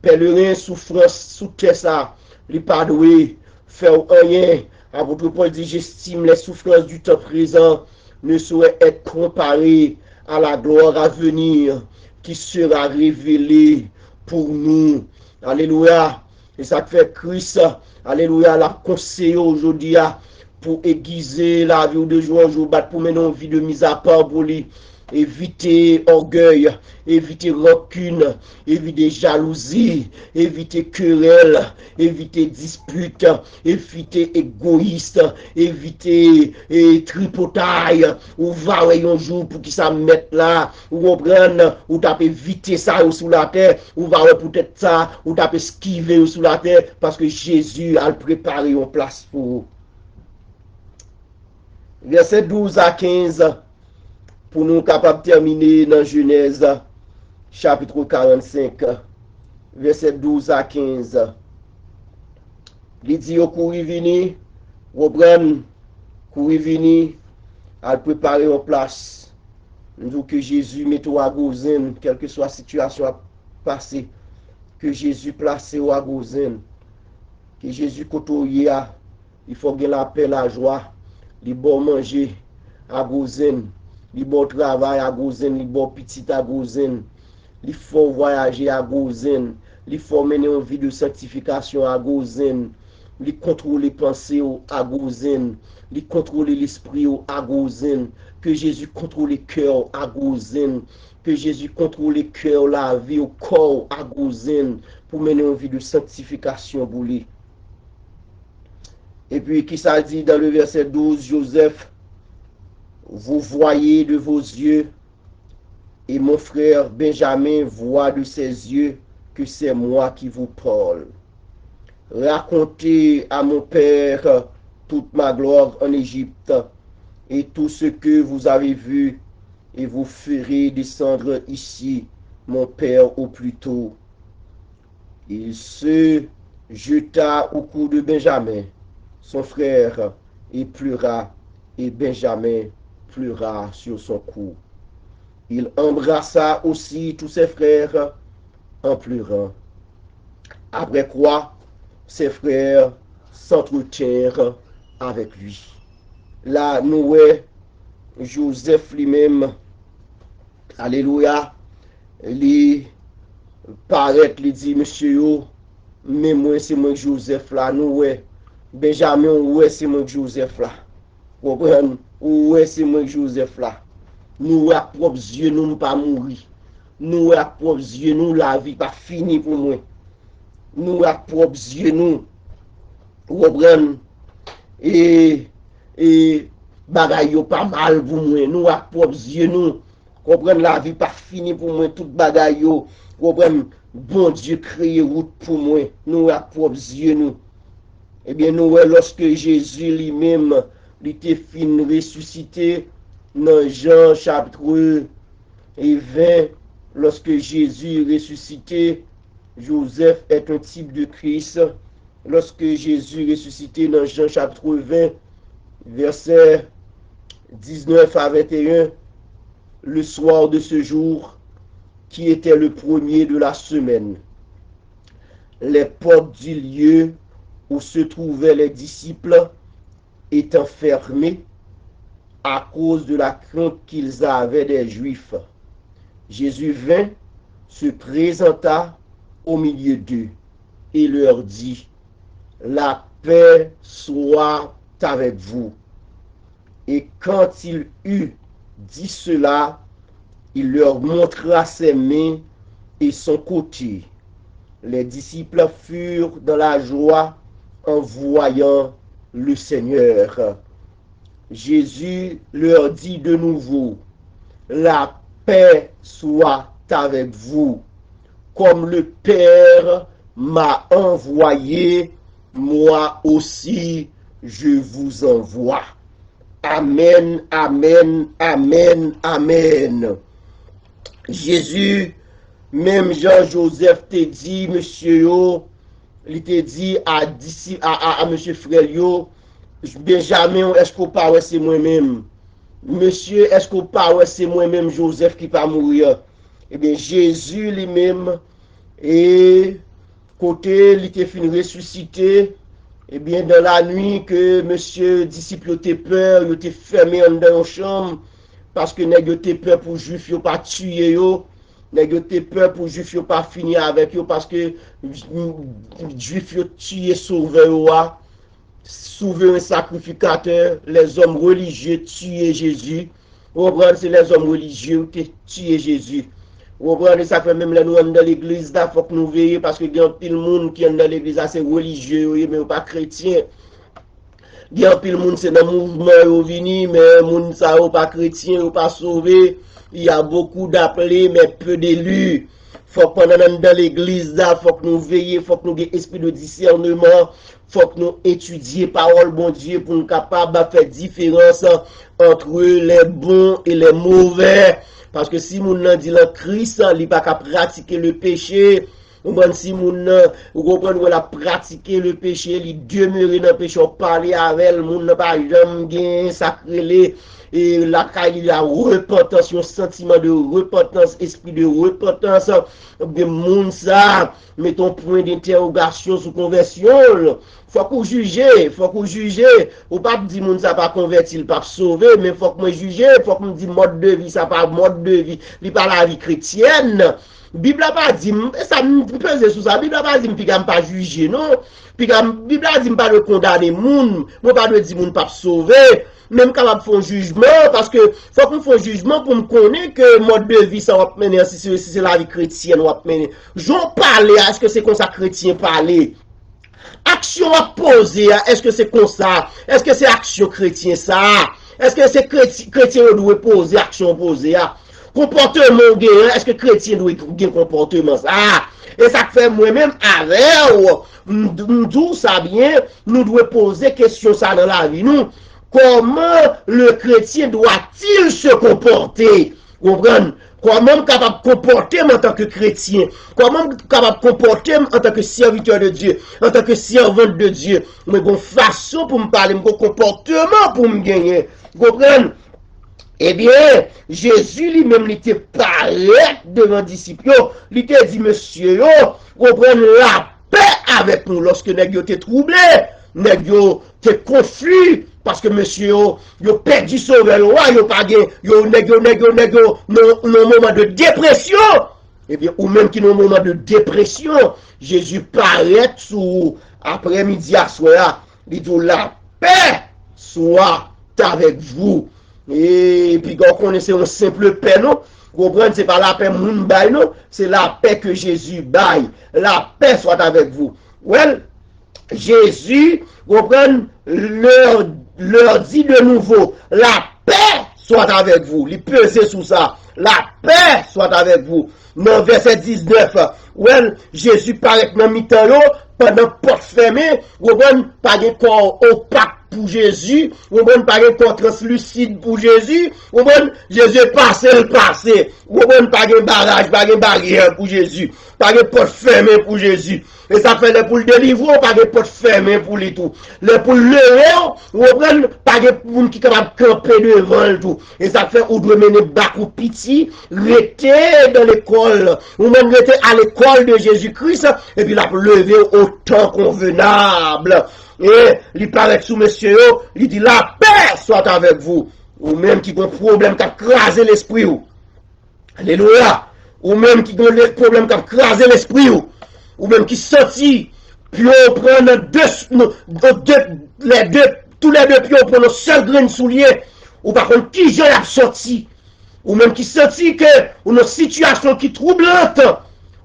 pèlerin souffrance sous terre ça. Il pas doué faire rien. Apôtre Paul dit j'estime les souffrances du temps présent ne sauraient être comparées à la gloire à venir qui sera révélée pour nous. Alléluia. Et ça fait Christ, alléluia, la conseiller aujourd'hui pour aiguiser la vie de jour en jour, pour mener une vie de mise à part pour lui. Éviter orgueil, éviter rancune, éviter jalousie, éviter querelle, éviter dispute, éviter égoïste, éviter tripotaille, ou va un jour pour qu'il ça mette là, ou on prenne, ou tape éviter ça sous la terre, ou va peut-être ça, ou tape esquiver sous la terre, parce que Jésus a préparé une place pour vous. Verset 12 à 15. Pour nous capables de terminer dans Genèse, chapitre 45, verset 12 à 15. Il dit au courri vini, reprendre, courri vini, à préparer en place. Nous disons que Jésus mette à gozen, quelle que soit la situation à passer, que Jésus place au à gozen, que Jésus côtoie, il faut gagner la paix, la joie, il bon manger à gozen. Li bon travail à gozen, li bon petit à gozen, li faut voyager à gozen, li faut mener une vie de sanctification à gozen, li contrôler pensée à gozen, li contrôler l'esprit à gozen, que Jésus contrôle le cœur à gozen, que Jésus contrôle le cœur, la vie au corps à gozen, pour mener une vie de sanctification pour lui. Et puis, qui ça dit dans le verset 12, Joseph, vous voyez de vos yeux, et mon frère Benjamin voit de ses yeux que c'est moi qui vous parle. Racontez à mon père toute ma gloire en Égypte, et tout ce que vous avez vu, et vous ferez descendre ici mon père au plus tôt. Il se jeta au cou de Benjamin, son frère, et pleura, et Benjamin pleura sur son cou. Il embrassa aussi tous ses frères en pleurant. Après quoi, ses frères s'entretinrent avec lui. Là, nous voyons Joseph lui-même, alléluia, il paraît, il dit, monsieur, mais moi, c'est moi Joseph là, nous voyons Benjamin, ouais, c'est moi Joseph là. Vous comprenez? Ouais, c'est moi Joseph là. Nous, à propres yeux, nous ne pas mourir. Nous, à propres yeux, nous, la vie pas finie pour moi. Nous, à propres yeux, nous, vous comprenez? Et bagaille pas mal pour moi. Nous, à propres yeux, nous, comprenez, la vie pas finie pour moi. Toute bagaille, comprenez, bon Dieu créé route pour moi. Nous, à propres yeux, nous. Eh bien, nous, lorsque Jésus lui-même, il était fin ressuscité, dans Jean chapitre 20, lorsque Jésus est ressuscité, Joseph est un type de Christ. Lorsque Jésus est ressuscité dans Jean chapitre 20, versets 19 à 21, le soir de ce jour, qui était le premier de la semaine, les portes du lieu où se trouvaient les disciples étant fermées, à cause de la crainte qu'ils avaient des Juifs. Jésus vint, se présenta au milieu d'eux et leur dit, la paix soit avec vous. Et quand il eut dit cela, il leur montra ses mains et son côté. Les disciples furent dans la joie en voyant le Seigneur. Jésus leur dit de nouveau, la paix soit avec vous. Comme le Père m'a envoyé, moi aussi je vous envoie. Amen, amen, amen, amen. Jésus, même Jean-Joseph te dit, monsieur yo, il te dit à monsieur frère yo, Benjamin, est-ce qu'on parle c'est moi-même? Monsieur, est-ce qu'on parle c'est moi-même Joseph qui va mourir? Eh bien, Jésus lui-même, et côté, il était fini ressuscité, eh bien, dans la nuit que monsieur disciple était peur, il était fermé dans une chambre, parce que nèg était peur pour juif yo pas tuer yo, nèg était peur pour juif yo pas finir avec yo, parce que juif yo tuer sauveur souverain sacrificateur, les hommes religieux tuer Jésus. Vous comprenez, c'est les hommes religieux qui tuer Jésus. Vous comprenez, ça fait même les nous dans l'église, il faut que nous veillions, parce que il y a pile monde qui est dans l'église, c'est religieux, mais pas chrétien. Il y a pile monde c'est dans le mouvement vini, mais monde ça pas chrétien, ou pas sauvé. Il y a beaucoup d'appelés, mais peu d'élus. Faut que pendant dans l'église là, faut que nous veillions, faut que nous ayons esprit de discernement, faut que nous étudions parole bon Dieu pour nous capables de faire différence entre les bons et les mauvais. Parce que si moun nan dit le Christ, il pas qu'à pratiquer le péché. Si moun ou comprendre ou la pratiquer le péché, il demeurer dans le péché, on parler avec elle, moun n'a pas jamais gain sacré et la caille la repentance, un sentiment de repentance, esprit de repentance, de moun ça, mettons point d'interrogation sur conversion. Faut qu'on juge, ou pas dire moun ça pas converti, pas sauvé, mais faut que moi juge, faut qu'on dit mode de vie, ça pas mode de vie, il pas la vie chrétienne. Bible a pas dit, ça me pèse sur ça, Bible a pas dit, puis pas juger, non? Puis Bible a dit, pas de condamner moun, moi pas de dire moun pas sauvé, même capable de faire un jugement, parce que faut qu'on fasse un jugement pour me connaître que mode de vie ça va mener, si c'est la vie chrétienne, va mener. J'en parle, est-ce que c'est comme ça chrétien parler? Action à poser, est-ce que c'est comme ça? Est-ce que c'est action chrétien ça? Est-ce que c'est chrétien qui doit poser, action poser? Comportement gain, est-ce que chrétien doit avoir comportement ça? Et ça fait moi-même avec, nous ça bien, nous devons poser question ça dans la vie. Nous, comment le chrétien doit-il se comporter? Vous comprenez? Comment capable de comporter en tant que chrétien? Comment capable de comporter en tant que serviteur de Dieu? En tant que servante de Dieu? Mais une façon pour me parler, un comportement pour me gagner. Vous comprenez? Eh bien, Jésus lui-même, il était parlé devant les disciples. Il était dit, monsieur, vous prenez la paix avec nous lorsque nous étions troublés, nous étions confus, parce que monsieur, vous perdu sauver le roi, vous pas gagné, vous non moment de dépression. Eh bien, ou même qui dans un moment de dépression, Jésus paraît sous après-midi à soir, il dit, la paix soit avec vous. Et puis quand on connaissait un simple paix, non? Vous comprenez, c'est pas la paix moun bail, non? C'est la paix que Jésus baille. La paix soit avec vous. Well, Jésus, vous comprenez, leur dit de nouveau, la paix soit avec vous. Il pesait sous ça. La paix soit avec vous. Dans verset 19, well, Jésus paraît dans mi-temps, pendant porte fermée, vous comprenez, pas de corps opaque pour Jésus, vous comprenez, pas de corps translucide pour Jésus, vous comprenez, Jésus est passé le passé, vous comprenez, pas de barrage, pas de barrière pour Jésus, pas de porte fermée pour Jésus. Et ça fait pour le délivrer, pas de porte fermée pour les tout. Le pour le lever, vous comprenez, pas de monde qui est capable de camper devant le tout. Et ça fait, vous devez mener bac ou piti, rester dans l'école, ou même rester à l'école de Jésus-Christ, et puis là, pour lever au temps convenable. Et il paraît sous monsieur, il dit la paix soit avec vous. Ou même qui ont un problème qui a crasé l'esprit. Alléluia. Ou même qui ont un problème qui a crasé l'esprit. Ou même qui sortit, puis on prend tous les deux, puis on prend un seul grain de soulier. Ou par contre, qui j'en a sorti. Ou même qui sortit que, ou une situation qui troublante,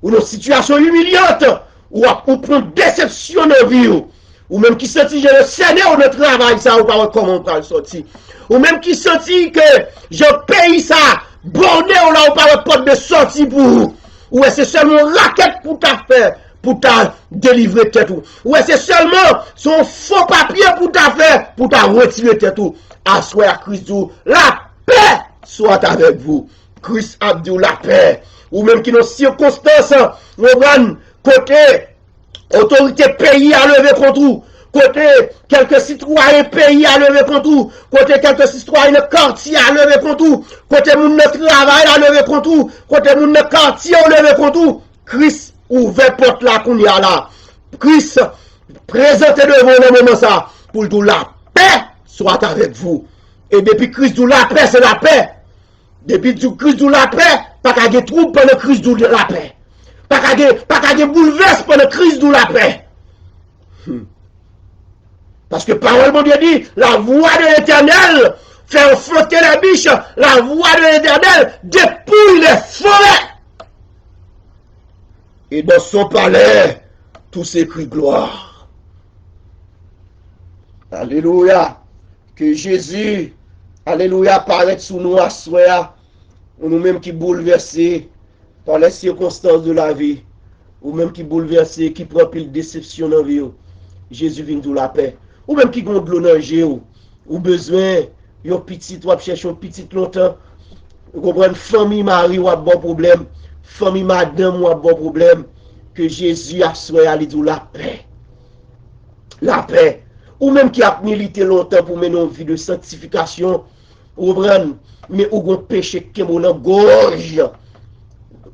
ou une situation humiliante, ou prend déception de vie. Ou même qui sentit je le Seigneur de travail ça ou pas comment on peut sortir. Ou même qui sentit que je paye ça borné ou là ou pas le porte de sortie pour vous. Ou est-ce seulement raquette pour ta faire pour ta délivrer tête ou. Ou est-ce seulement son faux papier pour ta faire pour ta retirer tête ou. Assoir Christ ou la paix soit avec vous. Christ a dit la paix. Ou même qui nos circonstances, côté autorité pays à lever contre vous. Côté quelques citoyens pays à lever contre vous. Côté quelques citoyens de quartier à lever contre vous. Côté moun de travail à lever contre vous. Côté moun de quartier à lever contre vous. Christ ouvert porte la kounia là. Christ présentez devant nous moment ça. Pour tout la paix soit avec vous. Et depuis Christ dit la paix, c'est la paix. Depuis Christ dit la paix, pas qu'à des troubles pendant Christ dit la paix. Pas qu'à des bouleverses pendant Christ dit la paix. Parce que parole de Dieu dit, la voix de l'Éternel fait flotter les biches, la voix de l'Éternel dépouille les forêts. Et dans son palais, tout s'écrit gloire. Alléluia. Que Jésus, alléluia, paraît sous nous à soi, ou nous-mêmes qui bouleversés par les circonstances de la vie, ou même qui bouleversés, qui prend pile déception dans la vie. Jésus vient de la paix. Ou même qui gonfle l'eau dans ou besoin, yon petit, ou chercher un petit longtemps, ou comprendre famille mari ou a bon problème, famille madame ou a bon problème, que Jésus a souhaité aller de la paix. La paix. Ou même qui a milité longtemps pour mener une vie de sanctification, ou comprendre, mais ou gon péché qui est dans gorge.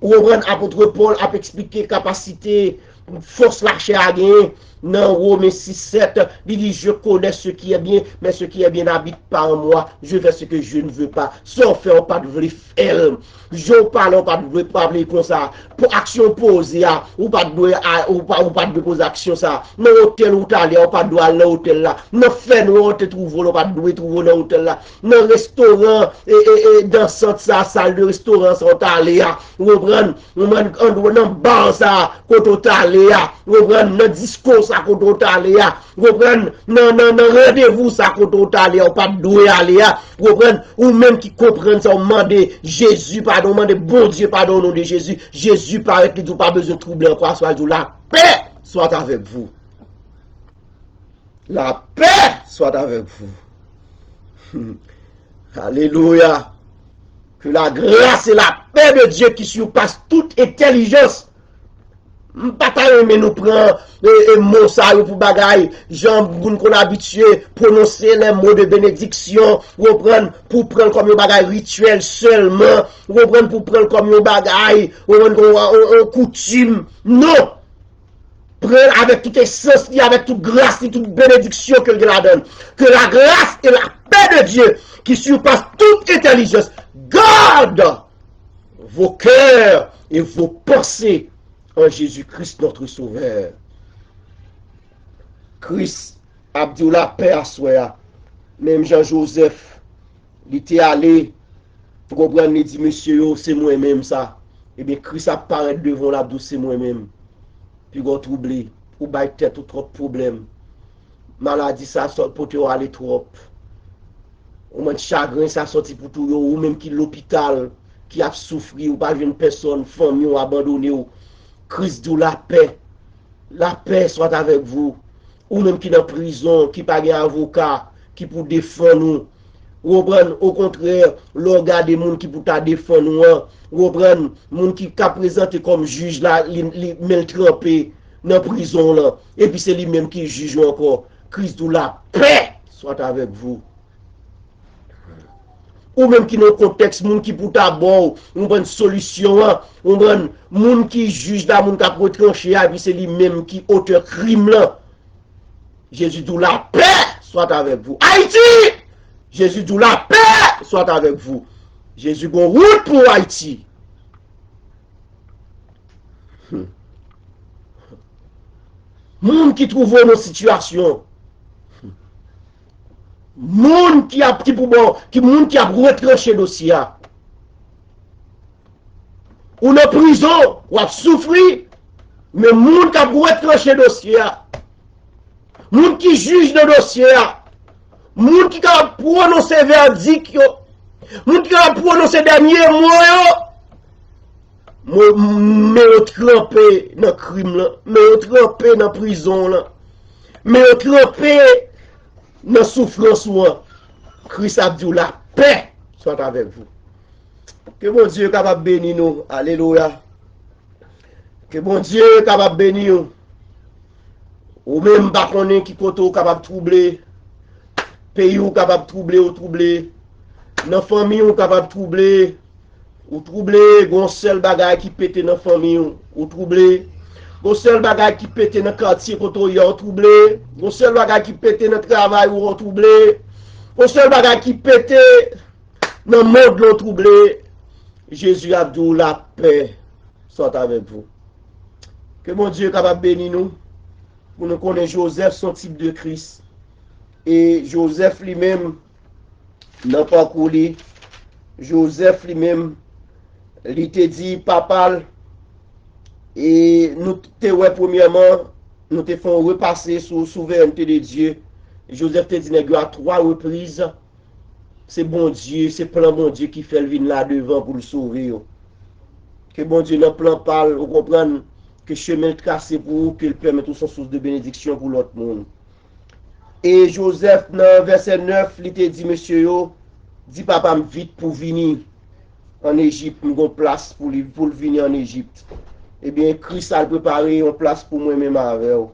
Ou comprendre, apôtre Paul a expliqué capacité, force lâcher à gagner. Non, Romains 6-7, il dit, je connais ce qui est bien, mais ce qui est bien n'habite pas en moi. Je fais ce que je ne veux pas. Sans faire, pas de vrai faire. Je parle, pas de vrai parler comme ça. Pour action posée, ou pas de poser action ça. Non, hôtel ou t'allez, ou pas de aller à l'hôtel là. Non, fait, nous, on te trouve, ou pas de trouver dans l'hôtel là. Non, restaurant, et dans cette salle de restaurant, sont allés, ou prendre, on doit bar ça, quand on t'allez, ou prendre, dans discours, ça qu'on doit aller vous comprenez non rendez-vous ça qu'on doit aller ou pas doué aller vous comprenez ou même qui comprennent ça demander Jésus pardon demander bon Dieu pardon au nom de Jésus paraît que vous pas besoin de troubler encore soit la paix soit avec vous, la paix soit avec vous. Alléluia. Que la grâce et la paix de Dieu qui surpasse toute intelligence. Pas mais nous prend mots ça pour bagaille gens qu'on habitué prononcer les mots de bénédiction reprendre pour prendre comme un bagaille rituel seulement reprendre pour prendre comme un bagaille en coutume non prendre avec toute essence avec toute grâce et toute bénédiction que Dieu la donne que la grâce et la paix de Dieu qui surpasse toute intelligence garde vos cœurs et vos pensées en Jésus-Christ notre Sauveur. Christ a dit la paix à soi. Même Jean-Joseph, il était allé, pour comprendre, il dit, monsieur, c'est moi-même ça. Eh bien, Christ apparaît devant la douce, c'est moi-même. Puis il a troublé, ou bail tête ou trop problème. Maladie, ça sort pour te aller trop. Ou même chagrin, ça sorti pour tout, ou même qui l'hôpital, qui a souffert, ou pas une personne, famille, ou abandonné. Christ dit la paix soit avec vous. Ou même qui dans prison, qui pas un avocat, qui pour défendre nous. Au contraire, l'organe des gens qui pour ta défendre nous. Reprendre, gens qui a présenté comme juge là, il met trempé dans prison là. Et puis c'est lui-même qui juge encore. Christ dit la paix soit avec vous. Ou même qui dans le contexte, moun qui pour d'abord, on prend une solution, on prend moun qui juge là, moun qui a retranché, et puis c'est lui-même qui auteur crime là. Jésus dit la paix soit avec vous. Haïti! Jésus dit la paix soit avec vous. Jésus gon route pour Haïti. Moun qui trouve nos situations. Moun qui a retranché dossier. Ou dans prison, ou a souffert, mais moun qui a retranché dossier. Moun qui juge le dossier. Moun qui a prononcé verdict. Moun qui a prononcé dernier mot. Mais trempé dans le crime, mais trempé dans la prison, mais trempé dans la souffrance. Christ a dit la paix soit avec vous. Que bon Dieu capable de bénir nous. Alléluia. Que bon Dieu capable de bénir nous. Ou même pas connaître qui côté capable de troubler. Pays ou capable de troubler ou troubler. Dans famille ou capable de troubler. Ou troubler, gon seul bagay qui pète dans famille ou troubler. Gon seul bagay qui pète dans quartier côté ou troubler. Gon seul bagay qui pète dans travail ou troubler. Gon seul bagay qui pète dans monde l'on troublé. Jésus a dit la paix soit avec vous. Que mon Dieu capable bénir nous pour nous connaître Joseph son type de Christ. Et Joseph lui-même n'a pas coulé. Joseph lui-même il te dit papa et nous te ouais premièrement nous te font repasser sous souveraineté de Dieu. Joseph te dit à 3 reprises c'est bon Dieu, c'est plan bon Dieu qui fait le vin là devant pour le sauver. Que bon Dieu dans plan parle, vous comprenez que chemin tracé pour vous, qu'il permet tout son source de bénédiction pour l'autre monde. Et Joseph dans verset 9, il te dit monsieur yo, dit papa vite pour venir en Égypte, nous avons place pour venir en Égypte. Eh bien, Christ a préparé une place pour moi-même avec vous.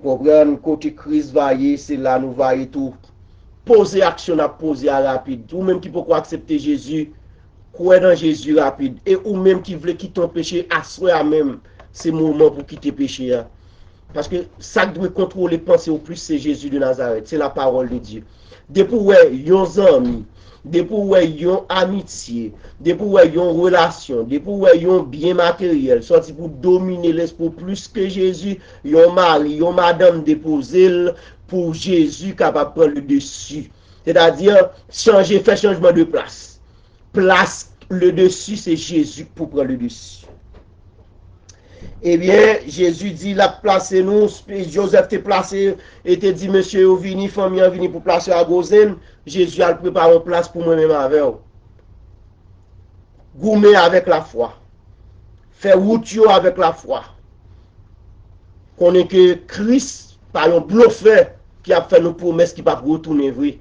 Comprenez, côté Christ vaillé, c'est là nous vaillons tout. Poser action à poser à rapide. Ou même qui peut accepter Jésus, croire dans Jésus rapide. Et ou même qui veut quitter ton péché, assoir même, c'est le moment pour quitter le péché. Parce que ça qui doit contrôler pensée au plus, c'est Jésus de Nazareth. C'est la parole de Dieu. Depuis ouais, yon amis, depuis ouais, yon amitié, depuis ouais, yon relation, depuis ouais, yon bien matériel, sorti pour dominer l'esprit plus que Jésus, yon mari, yon madame déposé pour Jésus capable de prendre le dessus. C'est-à-dire, changer, faire changement de place. Place, le dessus, c'est Jésus pour prendre le dessus. Eh bien, Jésus dit, la placé nous, Joseph t'a placé, et t'a dit, monsieur, vini, famille, vini pour placer à Gozen. Jésus a préparé une place pour moi-même avec vous. Goumer avec la foi. Faire route avec la foi. Qu'on est que Christ, par un bluffeur, qui a fait nos promesses qui ne va pas retourner vrai.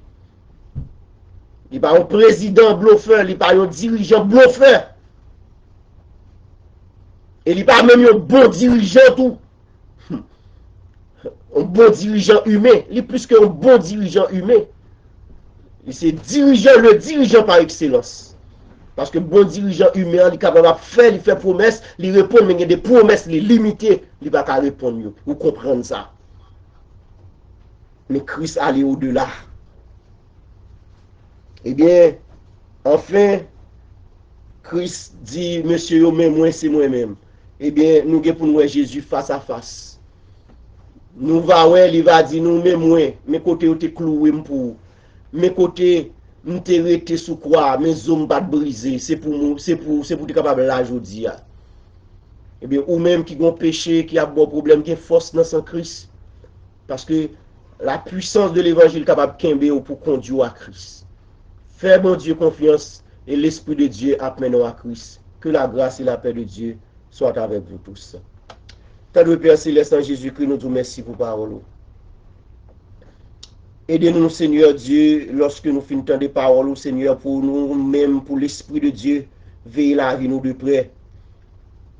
Il n'est pas un président bluffeur, il n'est pas un dirigeant bluffeur. Et il n'est pas même un bon dirigeant tout. Un bon dirigeant humain. Il est plus qu'un bon dirigeant humain. C'est le dirigeant par excellence. Parce que bon dirigeant humain, il est capable de faire, il fait promesses, il répond, mais il y a des promesses, il est limité, il ne va pas répondre mieux. Vous comprenez ça? Mais Christ allait au-delà. Eh bien, enfin, Christ dit, monsieur, mais moi, c'est moi-même. Eh bien, nous avons pour nous Jésus face à face. Nous il va dire, nous, mais moi, mes côtés ont été cloués pour mes côtés, nous t'es resté sous croix, mes hommes pas brisés, c'est pour nous, c'est pour être capable là aujourd'hui. Eh bien, ou même qui ont péché, qui a bon problème, qui est force dans son Christ. Parce que la puissance de l'évangile est capable de kembe pour conduire à Christ. Fais mon Dieu confiance et l'Esprit de Dieu amène à Christ. Que la grâce et la paix de Dieu soient avec vous tous. Tant Père Céleste en Jésus-Christ, nous vous merci pour parole. Aidez-nous, Seigneur Dieu, lorsque nous finissons des paroles, Seigneur, pour nous-mêmes, pour l'Esprit de Dieu, veillez la vie nous de près.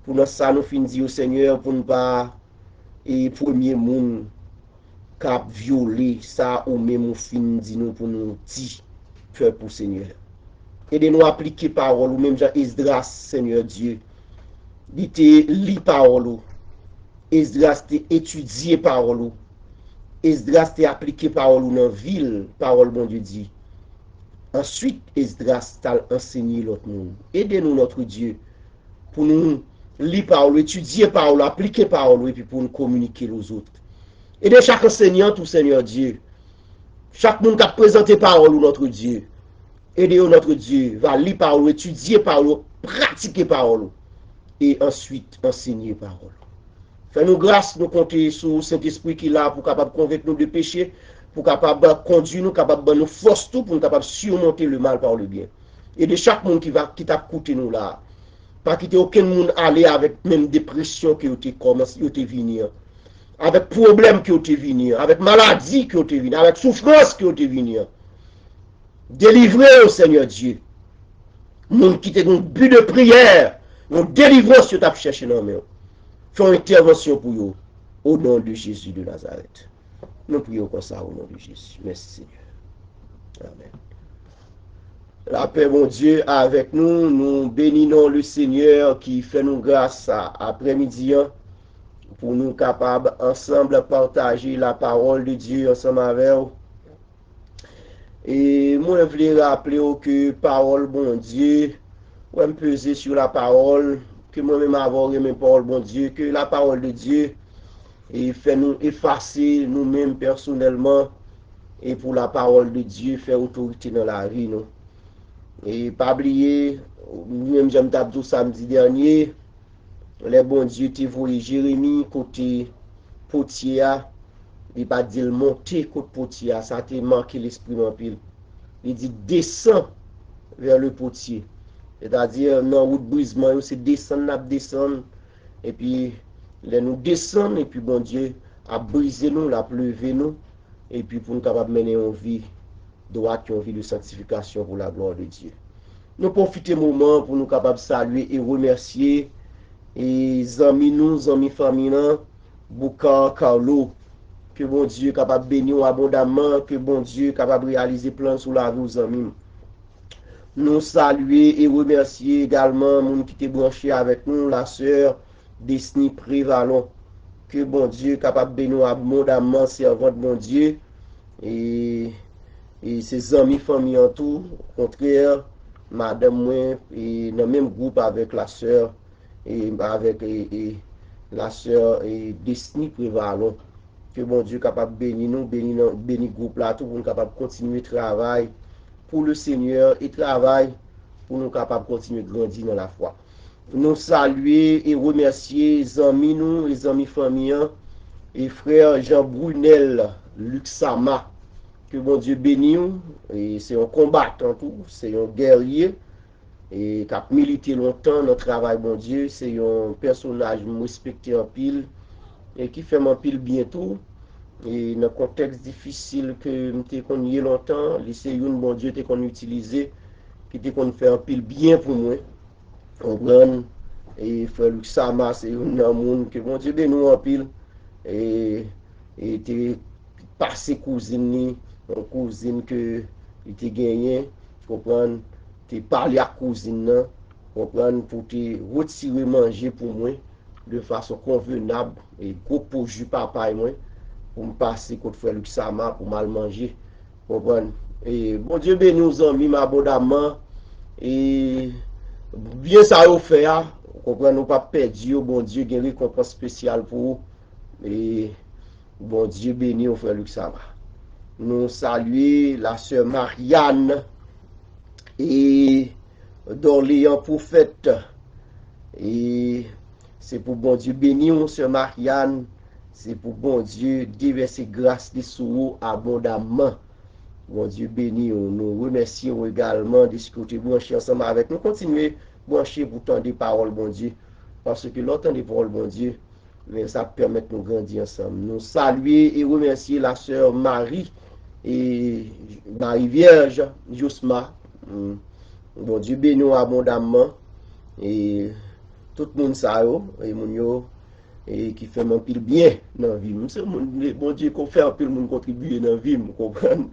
Pour nous, ça nous finissons, Seigneur, pour ne pas, et premier monde, cap violer, ça, ou même, nous pour nous dire, faire pour Seigneur. Aidez-nous à appliquer parole, ou même Jean Esdras, Seigneur Dieu. Dites, lis parole. Esdras, étudier parole. Esdras t'a appliqué parole dans la ville, parole bon Dieu dit. Ensuite, Esdras t'a enseigné l'autre monde. Aidez-nous, notre Dieu, pour nous lire parole, étudier parole, appliquer parole, et puis pour nous communiquer aux autres. Aidez chaque enseignant, tout Seigneur Dieu. Chaque monde qui a présenté parole, notre Dieu. Aidez-nous, notre Dieu, va lire parole, étudier parole, pratiquer parole, et ensuite enseigner parole. Fais-nous grâce, nous compter sur le Saint-Esprit qui est là pour capable convaincre nous de péché, pour capable conduire nous, capable de nous force tout, pour nous capable surmonter le mal par le bien. Et de chaque monde qui t'a écouté nous là, pas quitter aucun monde aller avec même dépression qui était commencé, qui venir, avec problème qui était venir, avec maladie qui était venir, avec souffrance qui était venir. Délivrez au Seigneur Dieu. Moun qui te un but de prière, une délivrance que tu as cherché dans le font intervention pour eux au nom de Jésus de Nazareth. Nous prions comme ça au nom de Jésus. Merci Seigneur. Amen. La paix, mon Dieu, avec nous. Nous bénissons le Seigneur qui fait nous grâce après-midi pour nous capables ensemble partager la parole de Dieu ensemble avec vous. Et moi, je voulais rappeler que parole, bon Dieu, ou me peser sur la parole, que moi-même avoir aimé parole, bon Dieu, que la parole de Dieu et fait nous effacer nous-mêmes personnellement et pour la parole de Dieu faire autorité dans la vie. Nous. Et pas oublier, même j'aime dit samedi dernier, les bon Dieu t'ai volé Jérémie côté potier, il pas dit le monter côté potier, ça t'a marqué l'esprit en pile. Il dit descend vers le potier. C'est-à-dire, dans la route brisement, c'est descendre, et puis, nous descendons, et puis, bon Dieu, a brisé nous, a pleuvé nous, et puis, pour nous capables de mener une vie droite, une vie de sanctification pour la gloire de Dieu. Nous profitons du moment pour nous capables de saluer et remercier, et amis nous, amis famille, Bouka, Carlo, que bon Dieu est capable de bénir abondamment, que bon Dieu est capable de réaliser plein sur la vie aux amis. Nous saluer et remercier également les gens qui étaient branchés avec nous, la sœur Desni Prévalon. Que bon Dieu est capable de bénir abondamment, servant de bon Dieu. Et ses amis, famille en tout. Au contraire, madame, moi, et dans le même groupe avec la sœur, et avec la sœur Desni Prévalon. Que bon Dieu est capable de bénir nous, bénir le groupe là, tout pour nous capable de continuer le travail pour le Seigneur et travail pour nous capables de continuer de grandir dans la foi. Nous saluer et remercier les amis nous, les amis familles et frère Jean Brunel Luxama. Que bon Dieu bénisse. Et c'est un combattant tout, c'est un guerrier et qui a milité longtemps dans le travail bon Dieu. C'est un personnage respecté en pile et qui fait en pile bientôt. Et dans un contexte difficile que je connais longtemps, c'est un bon Dieu qu'on utilisé, qui qu'on fait un pile bien pour moi. Comprendre. Et frère Luc Sama, c'est un monde que bon Dieu bénit en pile. Et t'es passé cousine, une cousine que il t'a gagné, comprendre. T'es parlé à cousine, comprendre, pour te retirer manger pour moi de façon convenable et gros pour jus papa et moi. Pour me passer contre frère Luc Sama pour mal manger. Comprendre? Et bon Dieu bénit nous amis abondamment. Et bien ça au fait, comprendre, nous pas perdu, bon Dieu a une récompense spéciale pour vous. Et bon Dieu bénit au frère Luc Sama. Nous saluons la sœur Marianne et d'Orléans prophète. Et c'est pour bon Dieu bénir sœur Marianne. C'est pour bon Dieu déverser grâce des sous abondamment. Bon Dieu béni, nous remercions également de ce que tu branché ensemble avec nous. Continuez brancher pour tendre des paroles, bon Dieu. Parce que l'entendre des paroles, bon Dieu, mais ça permet de nous grandir ensemble. Nous saluer et remercier la sœur Marie et Marie Vierge, Josma. Bon Dieu béni abondamment. Et tout le monde ça, et mon et qui fait un pile bien dans la vie. C'est bon Dieu qu'on fait un pile monde contribuer dans la vie, vous comprenez?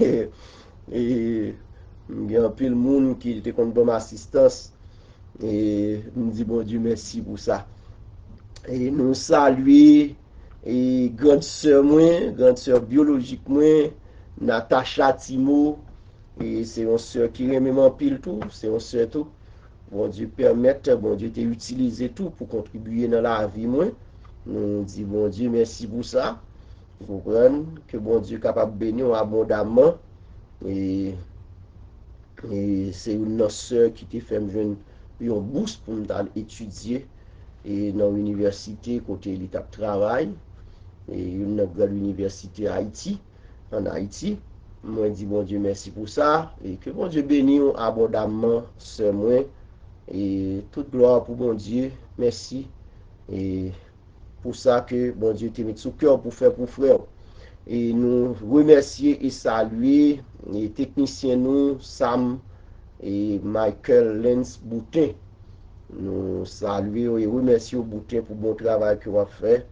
Et il y a un pile monde qui était contre bonne assistance et nous dit bon Dieu merci pour ça. Et nous saluer et grande sœur biologique moi, Natacha Timo, et c'est une sœur qui aime en pile tout, c'est une sœur tout. Bon Dieu permette, bon Dieu t'a utilisé tout pour contribuer dans la vie moi. Nous disons bon Dieu merci pour ça. Vous comprenez que bon Dieu est capable de bénir abondamment. Et c'est une sœur qui t'a fait une bourse pour nous étudier et dans l'université côté l'état de travail et une grande université Haïti en Haïti. Moi dis bon Dieu merci pour ça et que bon Dieu bénisse abondamment sœur moi. Et toute gloire pour bon Dieu, merci. Et pour ça que bon Dieu t'a mis sous cœur pour faire pour frère. Et nous remercier et saluer les techniciens nous, Sam et Michael Lenz Boutin. Nous saluons et remercions Boutin pour le bon travail que vous avez fait.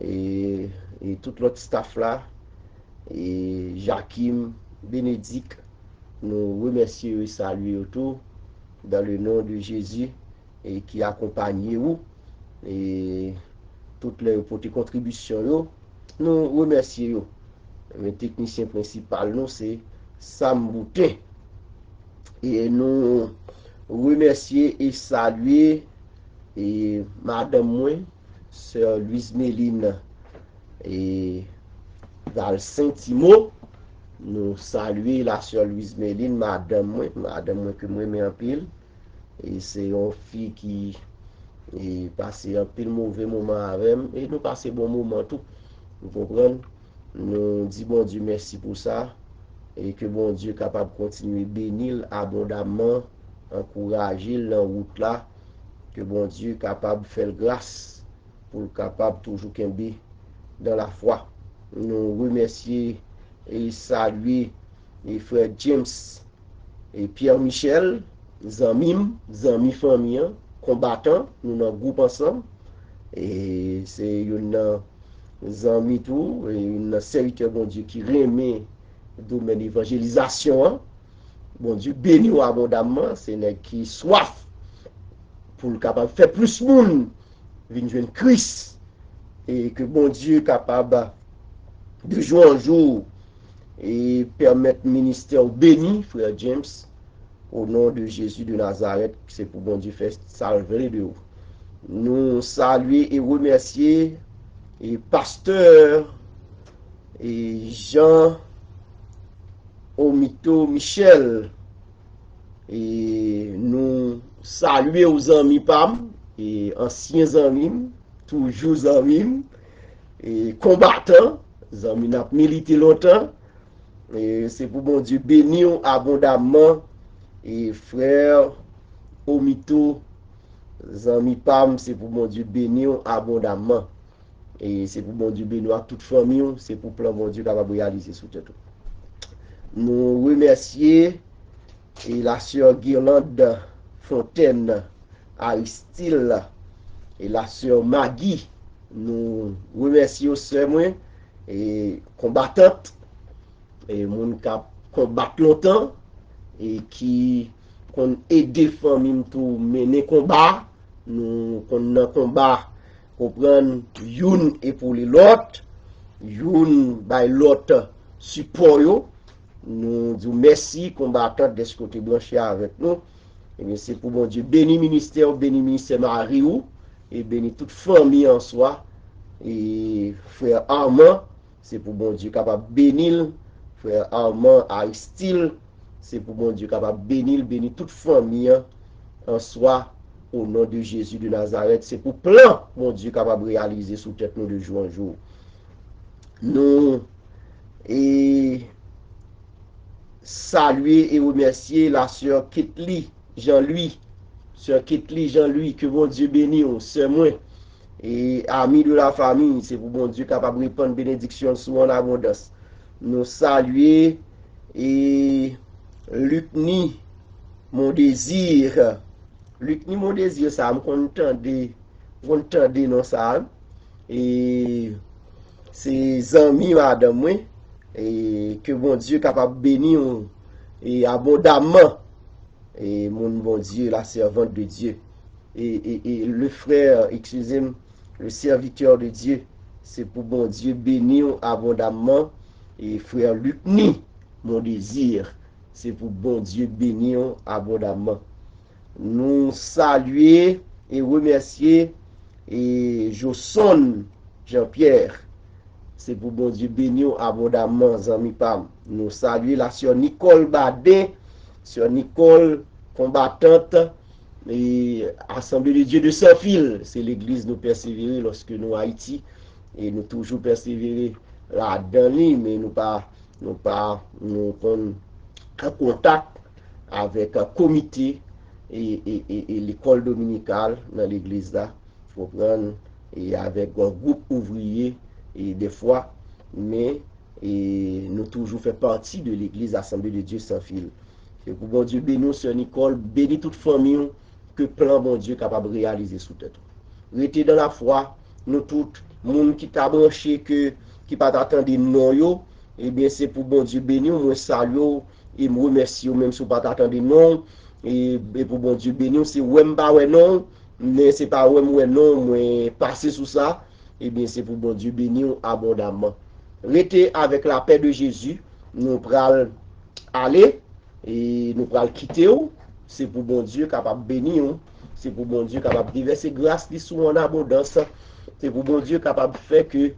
Et tout l'autre staff là, et Jakim, Bénédicte, nous remercions et saluons autour dans le nom de Jésus et qui accompagne vous et toutes les pour tes contributions. Nous remercions. Le technicien principal, nous, c'est Sam Boutin. Et nous remercions et saluer et Madame moi, Sœur Louise Méline et Val Saint-Timo. Nous saluons la Sœur Louise Méline, Madame moi que moi mets en pile. Et c'est une fille qui est passé un pile mauvais moment avec elle. Et nous passons bon moment tout. Vous comprenez? Nous disons bon Dieu merci pour ça. Et que bon Dieu est capable de continuer à bénir abondamment, encourager dans route là. Que bon Dieu est capable de faire grâce pour capable toujours qu'aimer dans la foi. Nous remercions et saluer les frères James et Pierre-Michel, Zamim, Zami famille, combattants, nous dans groupe ensemble. Et c'est une Zami tout, et une serviteur bon Dieu qui remet le domaine d'évangélisation. Hein? Bon Dieu béni abondamment, c'est qui soif pour le capable de faire plus de monde, venir joindre Christ. Et que bon Dieu est capable de jour en jour et permettre le ministère béni, frère James, au nom de Jésus de Nazareth, c'est pour bon Dieu faire salver de vous. Nous saluer et remercier et pasteur et Jean Omito Michel et nous saluer aux amis PAM et anciens amis, toujours amis et combattants, amis n'a milité longtemps et c'est pour bon Dieu bénir abondamment et frère Omito amis PAM, c'est pour bon Dieu bénir abondamment. Et c'est pour bon Dieu bénir à toute famille, c'est pour plan bon Dieu capable de réaliser sous tout. Nous remercions et la sœur Guirlande Fontaine Aristide et la sœur Maggie. Nous remercions sœur moi et combattante et moun qui combattent longtemps et qui ont aidé famille pour mener combat. Nous qu'on combat comprendre youn et pour les l'autre youn by l'autre support yo. Nous disons merci combattant de ce côté branché avec nous et c'est pour bon Dieu béni ministère Marie et béni toute famille en soi et frère Armand c'est pour bon Dieu capable bénir frère Armand Aristide c'est pour bon Dieu capable bénir toute famille en soi. Au nom de Jésus de Nazareth, c'est pour plein, mon Dieu, capable de réaliser sous tête nous de jour en jour. Nous et saluer et remercier la sœur Kitli Jean-Louis, sœur Kitli Jean-Louis, que mon Dieu bénisse, c'est moi, et amis de la famille, c'est pour mon Dieu capable de répandre bénédiction sur en abondance. Nous saluer et Lucni, mon désir. Luc ni mon désir ça me contenter non ça et ses amis madame moi et que bon Dieu capable bénir et abondamment et mon bon Dieu la servante de Dieu et le frère excusez-moi le serviteur de Dieu c'est pour bon Dieu bénir abondamment et frère Luc ni mon désir c'est pour bon Dieu bénir abondamment. Nous saluer et remercier et Josson Jean-Pierre. C'est pour bon Dieu bénir abondamment, amis Pam. Nous saluer la sœur Nicole Badin, sœur Nicole combattante et Assemblée de Dieu de Saint-Phil. C'est l'église nous persévérer lorsque nous Haïti et nous toujours persévérer là-dedans, mais nous en contact avec un comité et l'école dominicale dans l'église là, faut prendre et avec un groupe ouvrier et des fois, mais et nous toujours fait partie de l'église Assemblée de Dieu sans fil. Et pour bon Dieu, bénis Sœur Nicole, bénis toute famille que plan bon Dieu capable de réaliser sous tête. Restez dans la foi, nous toutes, monde qui t'a branché que qui pas t'attendre non yo, eh bien c'est pour bon Dieu bénir, moi salue et me remercie même si pas t'attendre non et pour bon Dieu bénir, c'est ouais pas ouais non, mais c'est pas ouais non, moi passer sous ça, eh bien c'est pour bon Dieu bénir abondamment. Restez avec la paix de Jésus, nous pral aller et nous pral quitter ou, c'est pour bon Dieu capable bénir, c'est pour bon Dieu capable déverser grâce sous en abondance, c'est pour bon Dieu capable faire que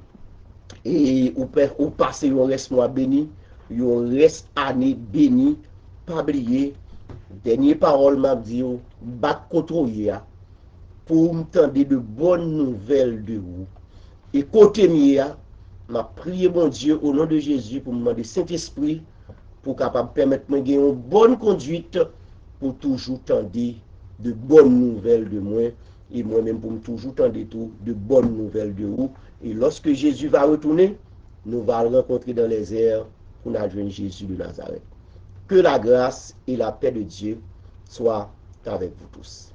et ou passer un reste mois béni, un reste année béni, pas oublier dernière parole m'a dit battre contre pour m'entendre de bonnes nouvelles de vous. Et côté mia, m'a prié mon Dieu au nom de Jésus pour me demander Saint-Esprit pour capable permettre de gagner une bonne conduite pour toujours tendre de bonnes nouvelles de moi et moi-même pour me toujours tendre de bonnes nouvelles de vous. Et lorsque Jésus va retourner, nous allons le rencontrer dans les airs pour nous joindre Jésus de Nazareth. Que la grâce et la paix de Dieu soient avec vous tous.